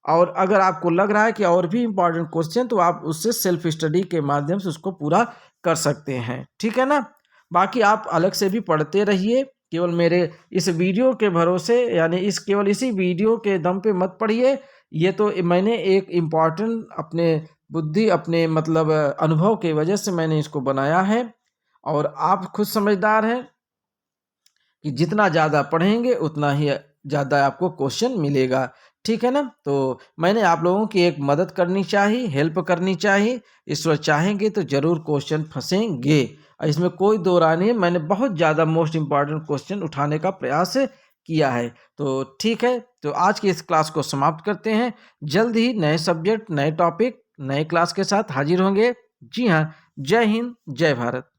और अगर आपको लग रहा है कि और भी इम्पोर्टेंट क्वेश्चन, तो आप उससे सेल्फ स्टडी के माध्यम से उसको पूरा कर सकते हैं, ठीक है ना। बाकी आप अलग से भी पढ़ते रहिए, केवल मेरे इस वीडियो के भरोसे, यानी केवल इसी वीडियो के दम पे मत पढ़िए। ये तो मैंने एक इम्पॉर्टेंट अपने बुद्धि, अपने मतलब अनुभव के वजह से मैंने इसको बनाया है, और आप खुद समझदार हैं कि जितना ज़्यादा पढ़ेंगे उतना ही ज़्यादा आपको क्वेश्चन मिलेगा, ठीक है ना। तो मैंने आप लोगों की एक मदद करनी चाहिए, हेल्प करनी चाहिए। ईश्वर चाहेंगे तो ज़रूर क्वेश्चन फंसेंगे, इसमें कोई दो राय नहीं है। मैंने बहुत ज़्यादा मोस्ट इम्पॉर्टेंट क्वेश्चन उठाने का प्रयास किया है। तो ठीक है, तो आज की इस क्लास को समाप्त करते हैं। जल्द ही नए सब्जेक्ट, नए टॉपिक, नए क्लास के साथ हाजिर होंगे। जी हाँ, जय हिंद, जय भारत।